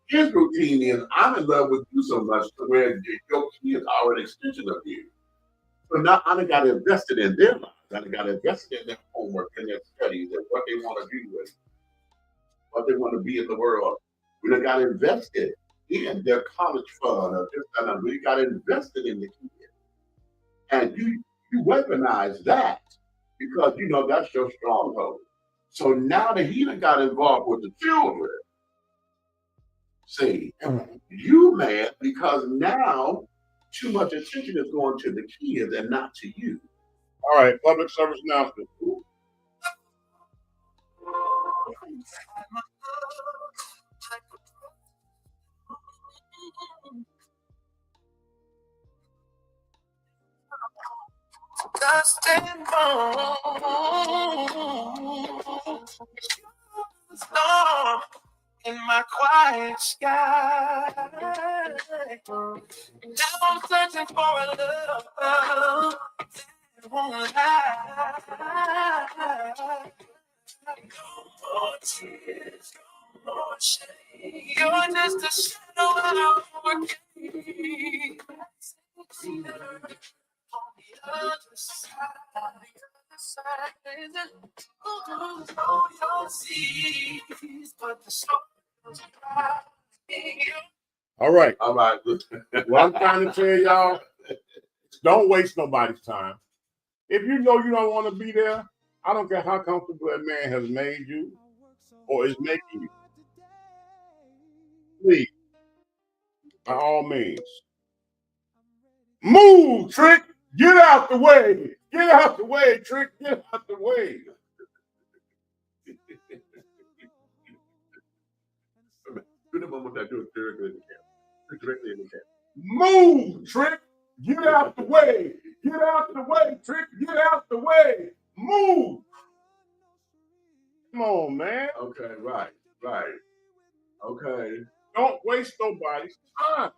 His routine is, I'm in love with you so much to where your kids are an extension of you. So now I done got invested in their lives. I done got invested in their homework and their studies and what they want to do with, what they want to be in the world. We done got invested in their college fund or just that. We got invested in the kids. And you weaponize that because you know that's your stronghold. So now that he done got involved with the children, see, you mad because now too much attention is going to the kids and not to you. All right, public service announcement. Dust and bone, storm in my quiet sky. Now I'm searching for a love that won't lie. You're just a shadow and I'm working. On the other side, your seas, but the storm's rising. All right. All right. What I'm trying to tell y'all, don't waste nobody's time. If you know you don't want to be there, I don't care how comfortable that man has made you or is making you. Please, by all means, move, Trick. Get out the way. Get out the way, Trick. Get out the way. Do the moment that do it directly in the camera. Directly in the camera. Move, Trick. Get out the way. Get out the way, Trick. Get out the way. Move. Come on, man. Okay, right. Okay. Don't waste nobody's time.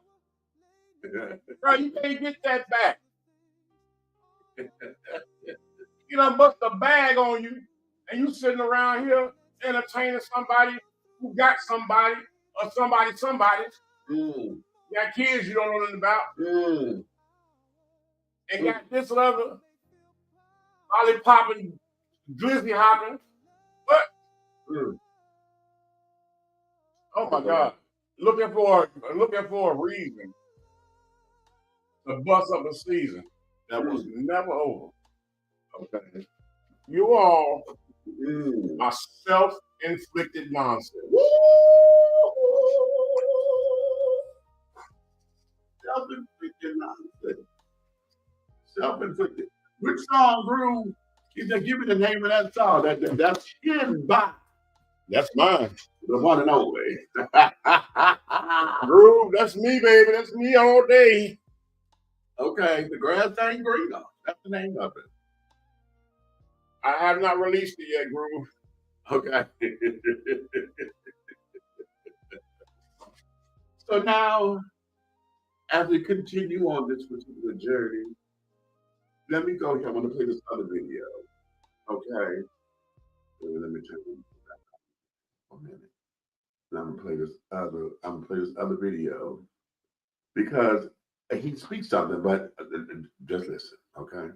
Bro, you can't get that back. You done bust a bag on you, and you sitting around here entertaining somebody who got somebody or somebody. Mm. Got kids you don't know nothing about. Mm. And got this other lolly popping, glizzy hopping. What? Mm. Oh my God. Looking for a reason to bust up a season that was never over. Okay. You all Mm. are self-inflicted nonsense. Self-inflicted nonsense. Self-inflicted. Which song, Brew? Can you give me the name of that song? That's Skin by That's mine. the one and only. Groove, that's me, baby. That's me all day. Okay, the grass ain't green though. That's the name of it. I have not released it yet, Groove. Okay. So now, as we continue on this particular journey, let me go here. I'm going to play this other video. Okay. Let me turn it back up a minute. And I'm going to play this other video because he speaks something, but just listen. Okay.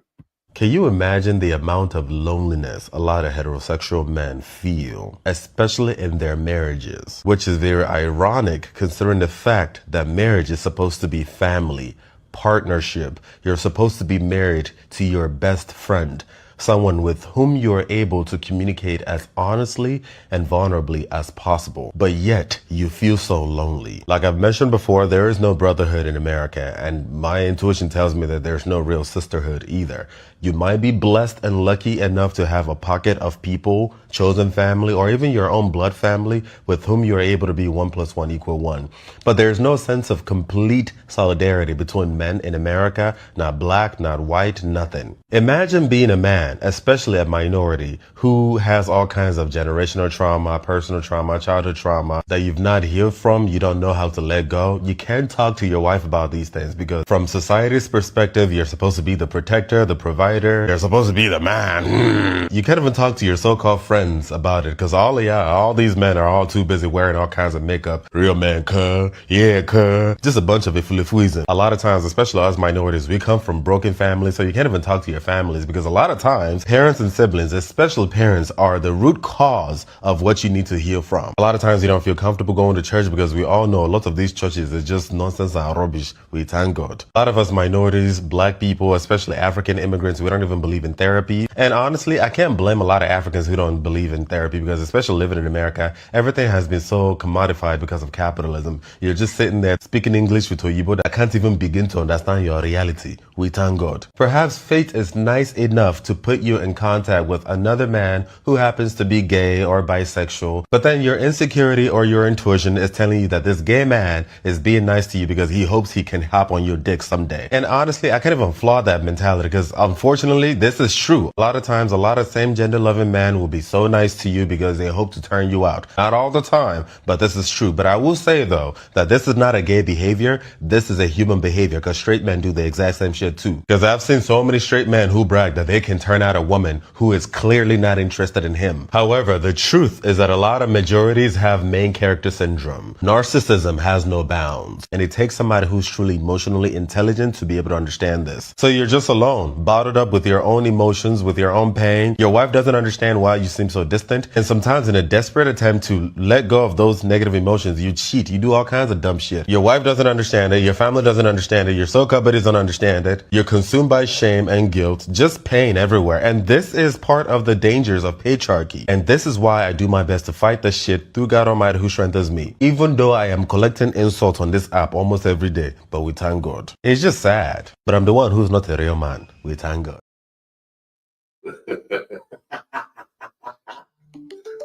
Can you imagine the amount of loneliness a lot of heterosexual men feel, especially in their marriages? Which is very ironic considering the fact that marriage is supposed to be family, partnership. You're supposed to be married to your best friend, someone with whom you are able to communicate as honestly and vulnerably as possible. But yet, you feel so lonely. Like I've mentioned before, there is no brotherhood in America, and my intuition tells me that there's no real sisterhood either. You might be blessed and lucky enough to have a pocket of people, chosen family, or even your own blood family with whom you're able to be 1 + 1 = 1. But there's no sense of complete solidarity between men in America, not black, not white, nothing. Imagine being a man, especially a minority, who has all kinds of generational trauma, personal trauma, childhood trauma that you've not healed from, you don't know how to let go. You can't talk to your wife about these things because from society's perspective, you're supposed to be the protector, the provider, you're supposed to be the man. You can't even talk to your so-called friends about it because all these men are all too busy wearing all kinds of makeup. Real man, just a bunch of ifulifuism. A lot of times, especially us minorities, we come from broken families, so you can't even talk to your families because a lot of times, parents and siblings, especially parents, are the root cause of what you need to heal from. A lot of times you don't feel comfortable going to church because we all know a lot of these churches is just nonsense and rubbish. We thank God. A lot of us minorities, black people, especially African immigrants, we don't even believe in therapy. And honestly, I can't blame a lot of Africans who don't believe in therapy because especially living in America, everything has been so commodified because of capitalism. You're just sitting there speaking English with Oyibo that can't even begin to understand your reality. We thank God. Perhaps fate is nice enough to put you in contact with another man who happens to be gay or bisexual, but then your insecurity or your intuition is telling you that this gay man is being nice to you because he hopes he can hop on your dick someday. And honestly, I can't even flaw that mentality because unfortunately, this is true. A lot of times, a lot of same gender loving men will be so nice to you because they hope to turn you out. Not all the time, but this is true. But I will say though, that this is not a gay behavior. This is a human behavior because straight men do the exact same shit too. Because I've seen so many straight men who brag that they can turn turn out a woman who is clearly not interested in him. However, the truth is that a lot of majorities have main character syndrome. Narcissism has no bounds, and it takes somebody who's truly emotionally intelligent to be able to understand this. So you're just alone, bottled up with your own emotions, with your own pain. Your wife doesn't understand why you seem so distant, and sometimes in a desperate attempt to let go of those negative emotions, you cheat, you do all kinds of dumb shit. Your wife doesn't understand it, your family doesn't understand it, your so-called buddies don't understand it. You're consumed by shame and guilt, just pain everywhere. And this is part of the dangers of patriarchy. And this is why I do my best to fight this shit through God Almighty who strengthens me. Even though I am collecting insults on this app almost every day, but we thank God. It's just sad, but I'm the one who's not a real man. We thank God.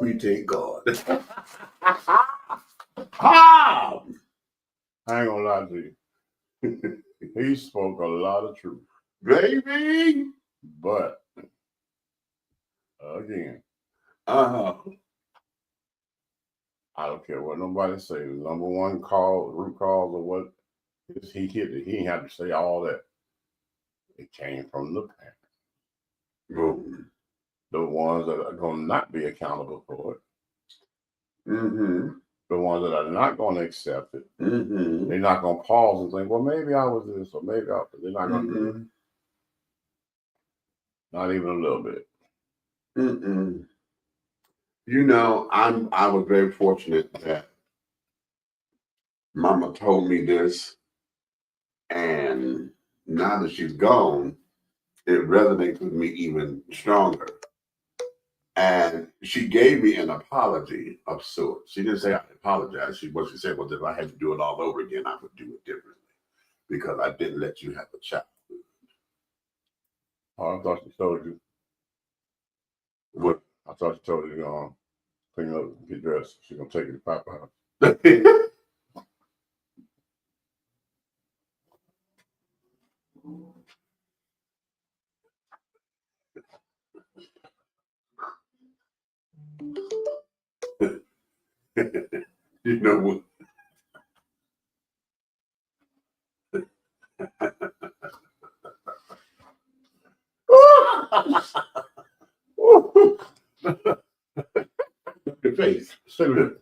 We thank God. I ain't gonna lie to you. He spoke a lot of truth, Baby. but again, Uh-huh. I don't care what nobody say. The number one cause, root cause of what he hit it. He ain't have to say all that. It came from the parents. Boom. The ones that are going to not be accountable for it. Mm-hmm. The ones that are not going to accept it. Mm-hmm. They're not going to pause and think, well, maybe I was this or maybe I was. They're not going to do it. Not even a little bit. Mm-mm. You know, I was very fortunate that Mama told me this, and now that she's gone, it resonates with me even stronger. And she gave me an apology of sorts. She didn't say I apologize. What she said was if I had to do it all over again, I would do it differently because I didn't let you have a child. Oh, I thought she told you. What? I thought she told you clean up and get dressed. She's going to take you to Papa House. You know what? Your face. Straight up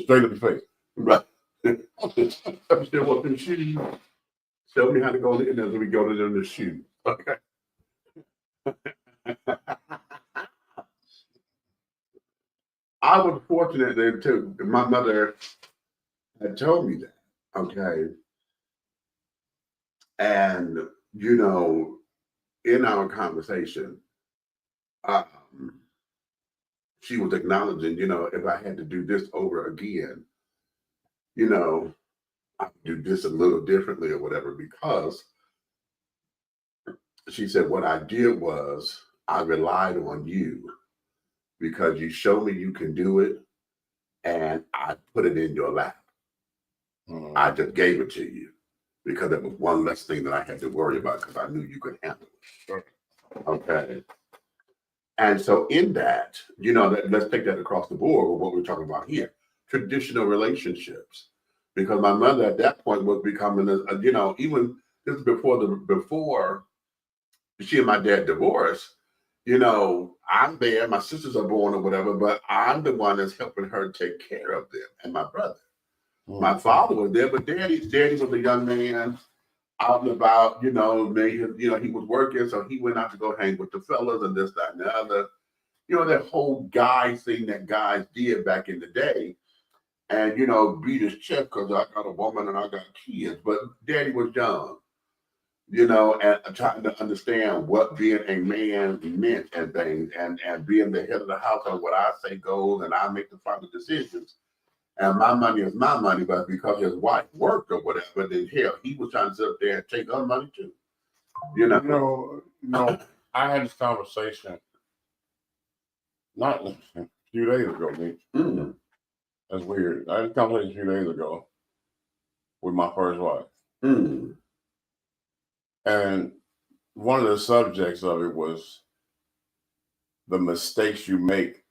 your face. Right. I'm still walking the shoes. Show me how to go in there so we go to the shoes. Okay. I was fortunate that too. My mother had told me that. Okay. And, you know, in our conversation, she was acknowledging, you know, if I had to do this over again, you know, I would do this a little differently or whatever, because she said what I did was I relied on you because you showed me you can do it and I put it in your lap. I just gave it to you because it was one less thing that I had to worry about because I knew you could handle it. Okay. And so in that, you know, let's take that across the board with what we're talking about here, traditional relationships. Because my mother at that point was becoming, you know, even this is before she and my dad divorced, you know, I'm there, my sisters are born or whatever, but I'm the one that's helping her take care of them and my brother. My father was there, but daddy was a young man out and about, you know, he was working, so he went out to go hang with the fellas and this, that, and the other. You know, that whole guy thing that guys did back in the day. And, you know, beat his chest because I got a woman and I got kids. But daddy was young, you know, and trying to understand what being a man meant and things, and being the head of the household, what I say goes, and I make the final decisions. And my money is my money, but because his wife worked or whatever, then hell, he was trying to sit up there and take her money too. You know? I had this conversation not a few days ago, Mitch. Mm-hmm. That's weird. I had this conversation a few days ago with my first wife. Mm-hmm. And one of the subjects of it was the mistakes you make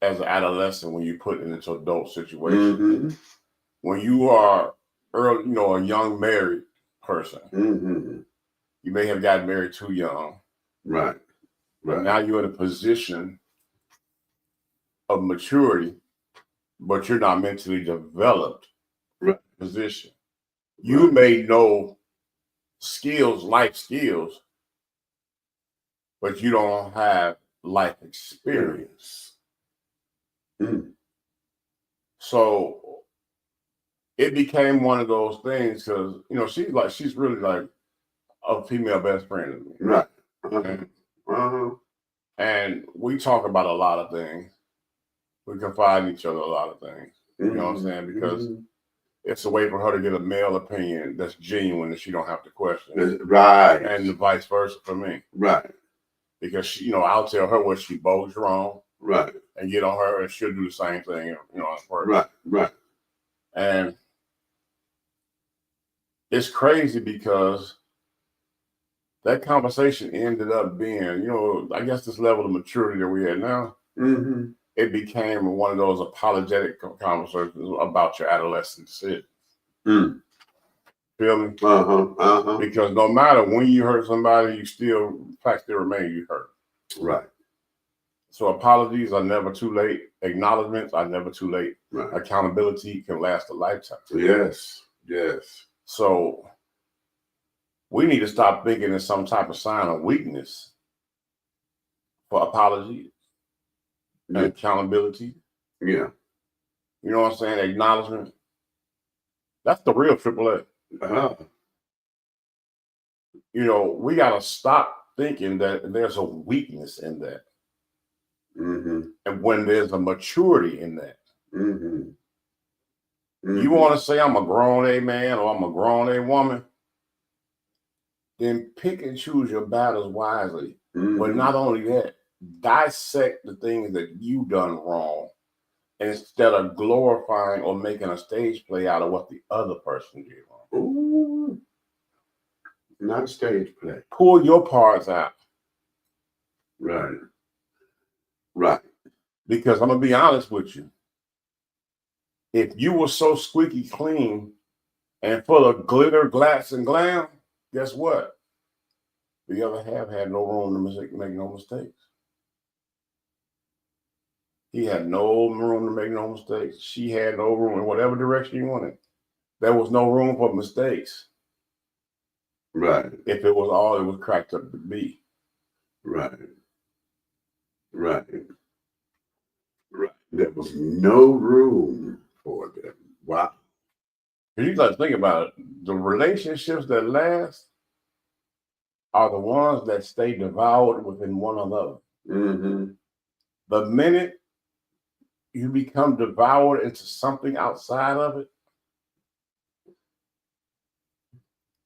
as an adolescent when you put into adult situations. Mm-hmm. When you are early, you know, a young married, person. Mm-hmm. You may have gotten married too young. Right. But Right. now you're in a position of maturity, but you're not mentally developed Right. position. You Right. may know skills, life skills, but you don't have life experience. Mm. So it became one of those things because, you know, she's really like a female best friend of me. Right. And, Uh-huh. and we talk about a lot of things. We confide in each other a lot of things. You know what I'm saying? Because it's a way for her to get a male opinion that's genuine that she don't have to question. Right. And vice versa for me. Right. Because she, you know, I'll tell her what she bogus wrong. Right. And get on her and she'll do the same thing, you know, on purpose. Right. Right. And it's crazy because that conversation ended up being, you know, I guess this level of maturity that we had now, Mm-hmm. it became one of those apologetic conversations about your adolescent decisions. Mm. Feel me? Uh-huh. Uh-huh. Because no matter when you hurt somebody, facts still remain you hurt. Right. So apologies are never too late. Acknowledgments are never too late. Right. Accountability can last a lifetime. Yes. Yes. So we need to stop thinking it's some type of sign of weakness for apology and accountability. Yeah. You know what I'm saying? Acknowledgement. That's the real AAA. Uh-huh. You know, we got to stop thinking that there's a weakness in that. Mm-hmm. And when there's a maturity in that. Mm-hmm. Mm-hmm. You want to say I'm a grown A man or I'm a grown A woman, then pick and choose your battles wisely. Mm-hmm. But not only that, dissect the things that you done wrong instead of glorifying or making a stage play out of what the other person did wrong. Ooh. Not a stage play. Pull your parts out. Right. Right. Because I'm going to be honest with you. If you were so squeaky clean and full of glitter, glitz, and glam, guess what? The other half had no room to make no mistakes. He had no room to make no mistakes. She had no room in whatever direction you wanted. There was no room for mistakes. Right. If it was all it was cracked up to be. Right. Right. Right. There was no room for them. Wow. You got to think about it. The relationships that last are the ones that stay devoured within one another. Mm-hmm. The minute you become devoured into something outside of it,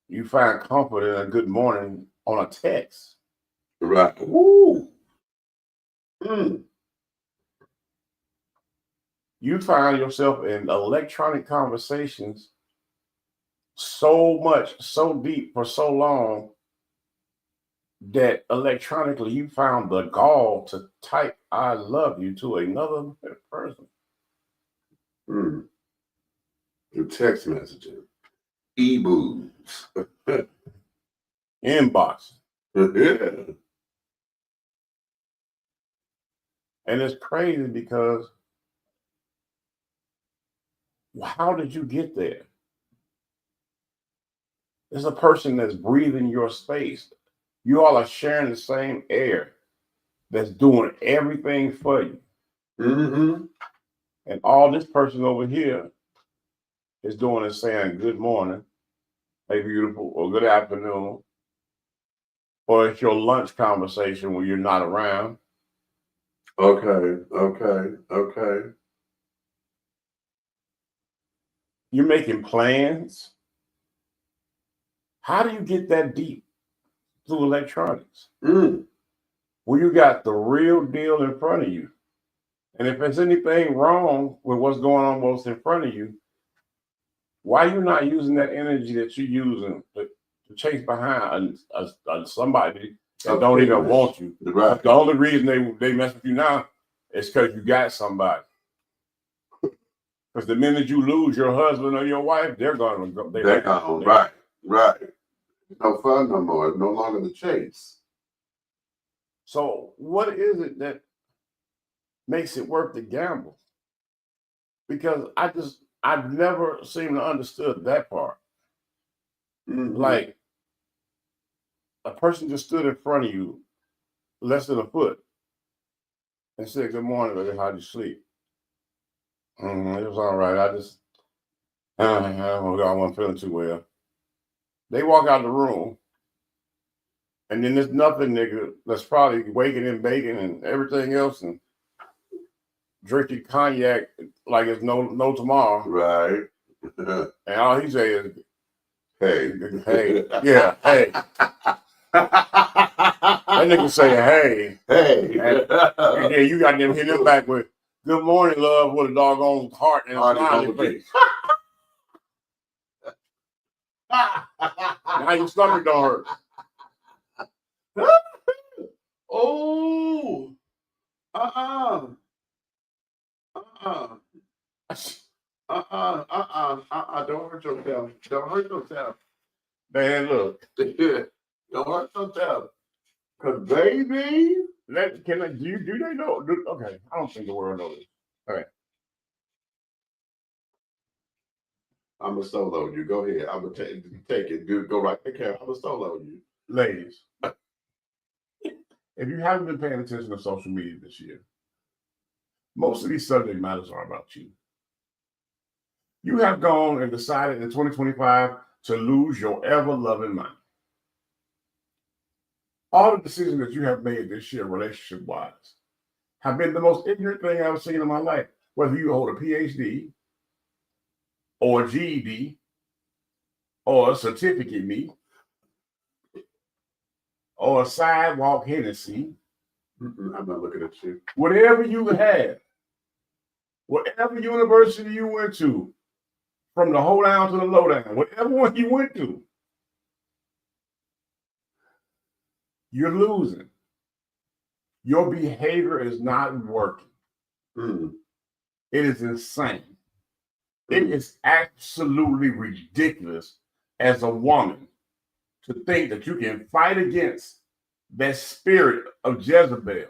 you find comfort in a good morning on a text. Right. Woo. Mm. You find yourself in electronic conversations so much, so deep for so long that electronically you found the gall to type "I love you" to another person. Mm. The text messaging. E-boos. Inbox. Yeah. And it's crazy because how did you get there? There's a person that's breathing your space. You all are sharing the same air that's doing everything for you. Mm-hmm. And all this person over here is doing is saying good morning, hey beautiful, or good afternoon. Or it's your lunch conversation when you're not around. Okay. Okay. Okay. You're making plans. How do you get that deep through electronics? Mm. Well, you got the real deal in front of you. And if there's anything wrong with what's going on what's in front of you, why are you not using that energy that you're using to chase behind somebody that don't even want you? Right. The only reason they mess with you now is because you got somebody. Because the minute you lose your husband or your wife, they're gone. They're gone. Right. Right. No fun no more. It's no longer the chase. So what is it that makes it worth the gamble? Because I've never seemed to understood that part. Mhm. Like a person just stood in front of you less than a foot and said, "Good morning, baby. How'd you sleep?" It was all right. I wasn't feeling too well. They walk out the room, and then there's nothing nigga that's probably waking and baking and everything else and drinking cognac like it's no tomorrow. Right. And all he say is, Hey. "Hey, yeah, hey." That nigga say, "Hey, Hey. and then you got them hit him back with, 'Good morning, love,' with a doggone heart and a smiley face. Now your stomach don't hurt." Oh. Don't hurt yourself. Don't hurt yourself. Man, look. Don't hurt yourself. Cause baby. Do they know? Okay, I don't think the world knows this. All right. I'm gonna solo you. Go ahead. I'm gonna take it. Go right there. I'm gonna solo you. Ladies, if you haven't been paying attention to social media this year, most of these subject matters are about you. You have gone and decided in 2025 to lose your ever-loving mind. All the decisions that you have made this year, relationship-wise, have been the most ignorant thing I've seen in my life. Whether you hold a PhD or a GED or a certificate me or a sidewalk Hennessy, I'm not looking at you. whatever you had, whatever university you went to, from the hoedown to the lowdown, whatever one you went to, you're losing. Your behavior is not working. It is insane. It is absolutely ridiculous as a woman to think that you can fight against that spirit of Jezebel.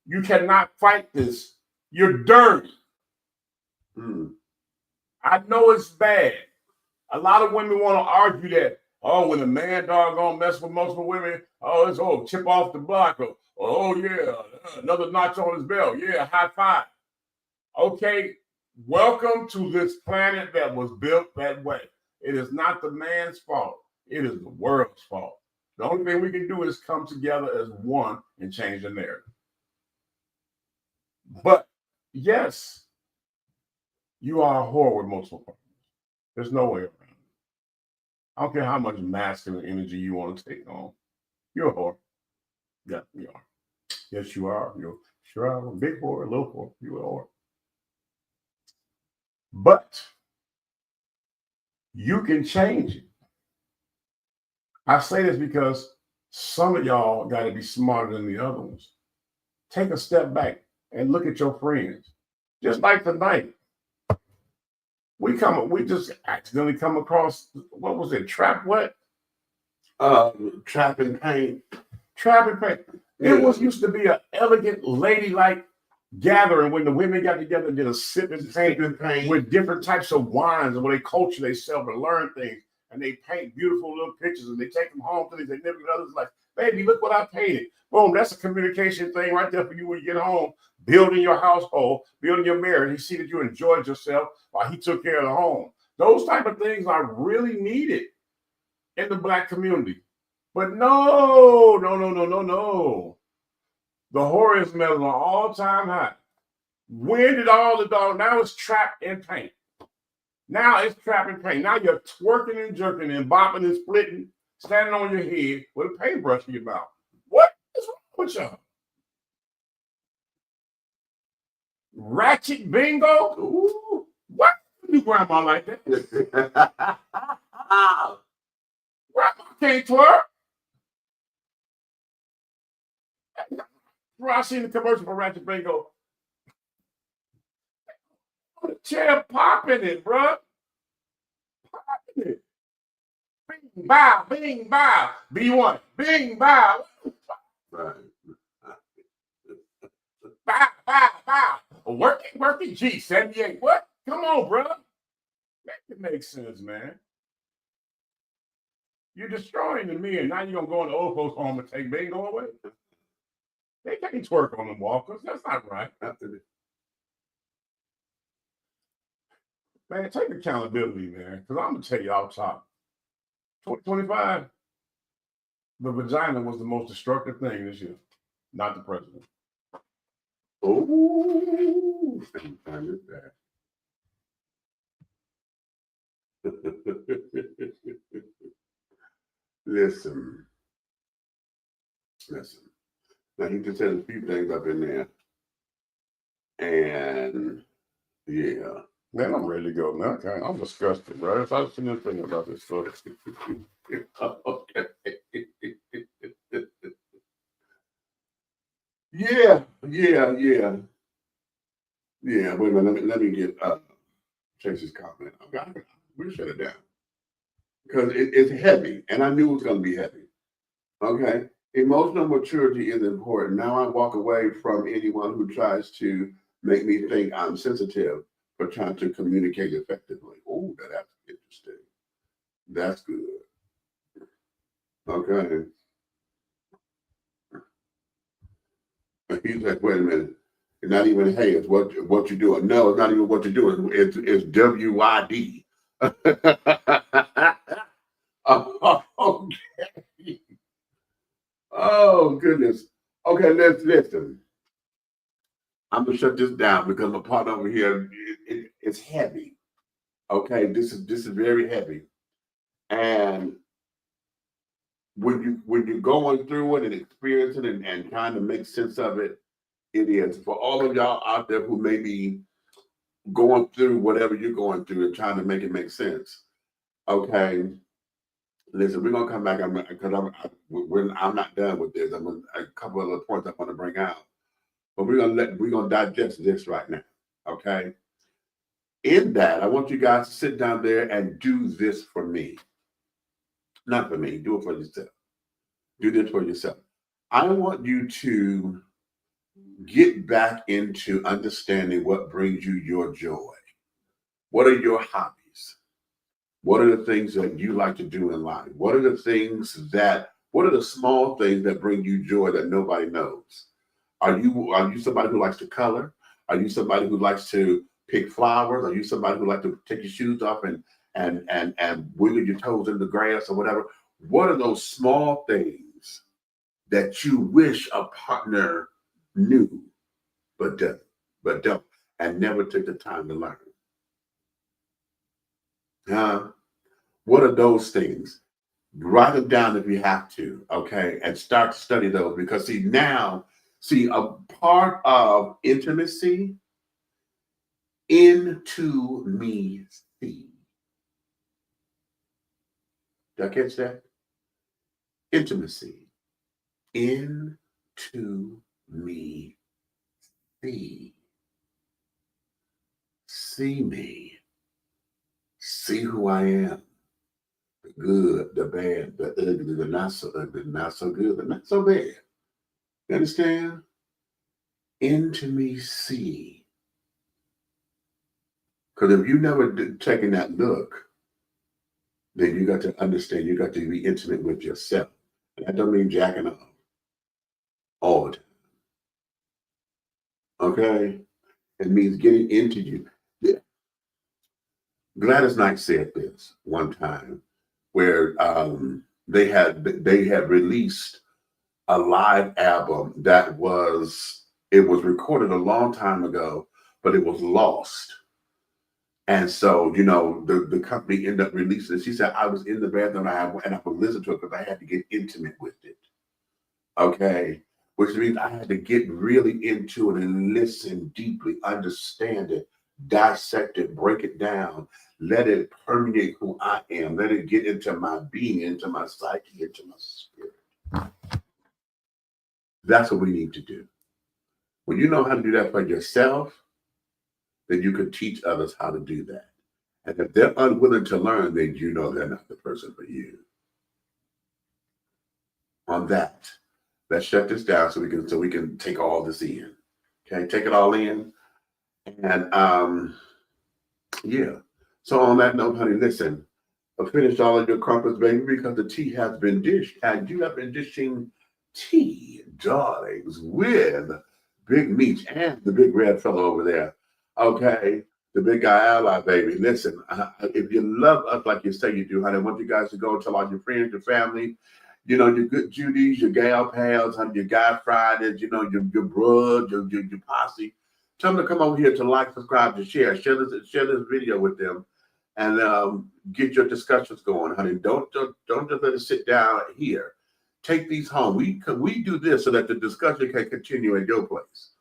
You cannot fight this. You're dirty. I know it's bad. A lot of women want to argue that, oh, when a man doggone mess with multiple women, oh, it's chip off the block, or oh yeah, another notch on his belt. Yeah, high five. Okay, welcome to this planet that was built that way. It is not the man's fault. It is the world's fault. The only thing we can do is come together as one and change the narrative. But yes, you are a whore with multiple partners. There's no way around it. I don't care how much masculine energy you want to take on. You're a whore. Yeah, you are. Yes, you are. You're sure are a big whore, a little whore. You're a whore. But you can change it. I say this because some of y'all got to be smarter than the other ones. Take a step back and look at your friends. Just like tonight, we just accidentally come across, what was it? Trap what? Trap and paint. Trap and paint. It was used to be an elegant, ladylike gathering when the women got together and did a sip and paint with different types of wines and where they culture themselves and learn things. And they paint beautiful little pictures and they take them home to these significant others like, baby, look what I painted. Boom, that's a communication thing right there for you when you get home, building your household, building your marriage. He see that you enjoyed yourself while he took care of the home. Those type of things are really needed in the Black community. But no. The whorism is on an all-time high. When did all the dog? Now it's trap and paint. Now it's trap and paint. Now you're twerking and jerking and bopping and splitting, standing on your head with a paintbrush in your mouth. What is wrong with y'all? Ratchet bingo? Ooh, what? You grandma like that? Grandma can't twerk. Bro, I seen the commercial for Ratchet Bingo. The chair popping it, bro. Popping it. bow, bing, bow. B1, bing, bow, Right. bow, bow, bow. Work it, G78. What? Come on, bro. Make it make sense, man. You're destroying the men. Now you're going to go in the old folks' home and take bingo away? They can't twerk on them walkers. That's not right. Man, take accountability, man. Because I'm going to tell you off top. 2025, the vagina was the most destructive thing this year, not the president. Oh, I knew that. Listen. Now he just said a few things up in there. And yeah. Man, I'm ready to go now. Okay, I'm disgusted, bro. If I've seen anything about this story. Okay. Yeah. Wait a minute. Let me get Tracy's comment. Okay, we shut it down because it's heavy, and I knew it was going to be heavy. Okay, emotional maturity is important. Now I walk away from anyone who tries to make me think I'm sensitive for trying to communicate effectively. Oh, that's interesting. That's good. Okay. He's like, wait a minute. It's not even, hey, it's what you're doing. No, it's not even what you're doing. It's WYD. Okay. Oh, goodness. Okay, let's listen. I'm going to shut this down because my part over here, it's heavy. Okay, this is very heavy. And when you're going through it and experiencing it and trying to make sense of it, it is. For all of y'all out there who may be going through whatever you're going through and trying to make it make sense. Okay, listen, we're gonna come back because I'm not done with this. I'm a couple of other points I want to bring out, but we're gonna digest this right now. Okay. In that, I want you guys to sit down there and do this for me. Not for me. Do it for yourself. Do this for yourself. I want you to get back into understanding what brings you your joy. What are your hobbies? What are the things that you like to do in life? What are the small things that bring you joy that nobody knows? Are you somebody who likes to color? Are you somebody who likes to pick flowers? Are you somebody who likes to take your shoes off and wiggle your toes in the grass or whatever? What are those small things that you wish a partner knew but don't, and never took the time to learn? What are those things? Write them down if you have to, okay? And start to study those because a part of intimacy, into me see. Did I catch that? Intimacy, into me see. See me. See who I am. The good, the bad, the ugly, the not so ugly, the not so good, the not so bad. You understand? Into me see. Because if you never taken that look, then you got to understand, you got to be intimate with yourself. And that don't mean jacking off all the time. Okay? It means getting into you. Yeah. Gladys Knight said this one time where they had released a live album that was recorded a long time ago, but it was lost. And so, the company ended up releasing it. She said, I was in the bathroom and I would listen to it because I had to get intimate with it. Okay. Which means I had to get really into it and listen deeply, understand it, dissect it, break it down, let it permeate who I am, let it get into my being, into my psyche, into my spirit. That's what we need to do. When you know how to do that for yourself, then you can teach others how to do that. And if they're unwilling to learn, then you know they're not the person for you. on that, let's shut this down so we can take all this in. Okay, take it all in. And yeah. So on that note, honey, listen, I finished all of your crumpets, baby, because the tea has been dished, and you have been dishing tea, darlings, with Big Meech and the big red fellow over there. Okay, the big guy ally, baby. Listen, if you love us like you say you do, honey, I want you guys to go and tell all your friends, your family, you know, your good Judies, your gal pals, honey, your guy Fridays, you know, your broad, your posse. Tell them to come over here to like, subscribe, to share. Share this video with them, and get your discussions going, honey. Don't just let it sit down here. Take these home. We do this so that the discussion can continue in your place.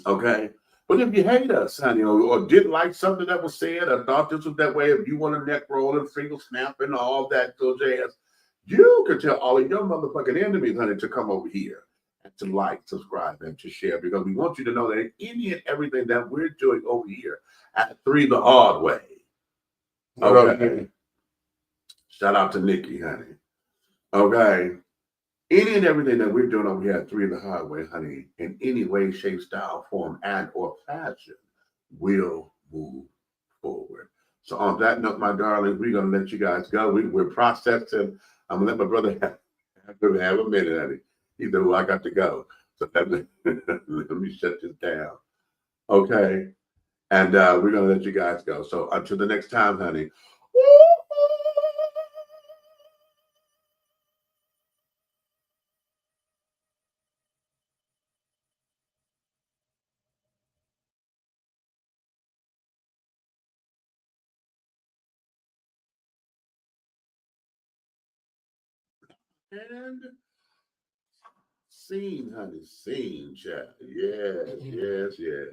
Okay? But if you hate us, honey, or didn't like something that was said, or thought this was that way, if you want a neck roll and finger snapping, all that good jazz, you can tell all of your motherfucking enemies, honey, to come over here and to like, subscribe, and to share, because we want you to know that any and everything that we're doing over here at 3 the Hard Way. Okay. Shout out to Nikki, honey. Okay. Any and everything that we're doing over here at 3 the Hard Way, honey, in any way, shape, style, form, and or fashion, will move forward. So on that note, my darling, we're gonna let you guys go. We're processing. I'm gonna let my brother have a minute, honey. He said, well, I got to go. So let me shut this down. Okay. And we're gonna let you guys go. So until the next time, honey. And scene, honey, scene, chat. Yes, yes, yes.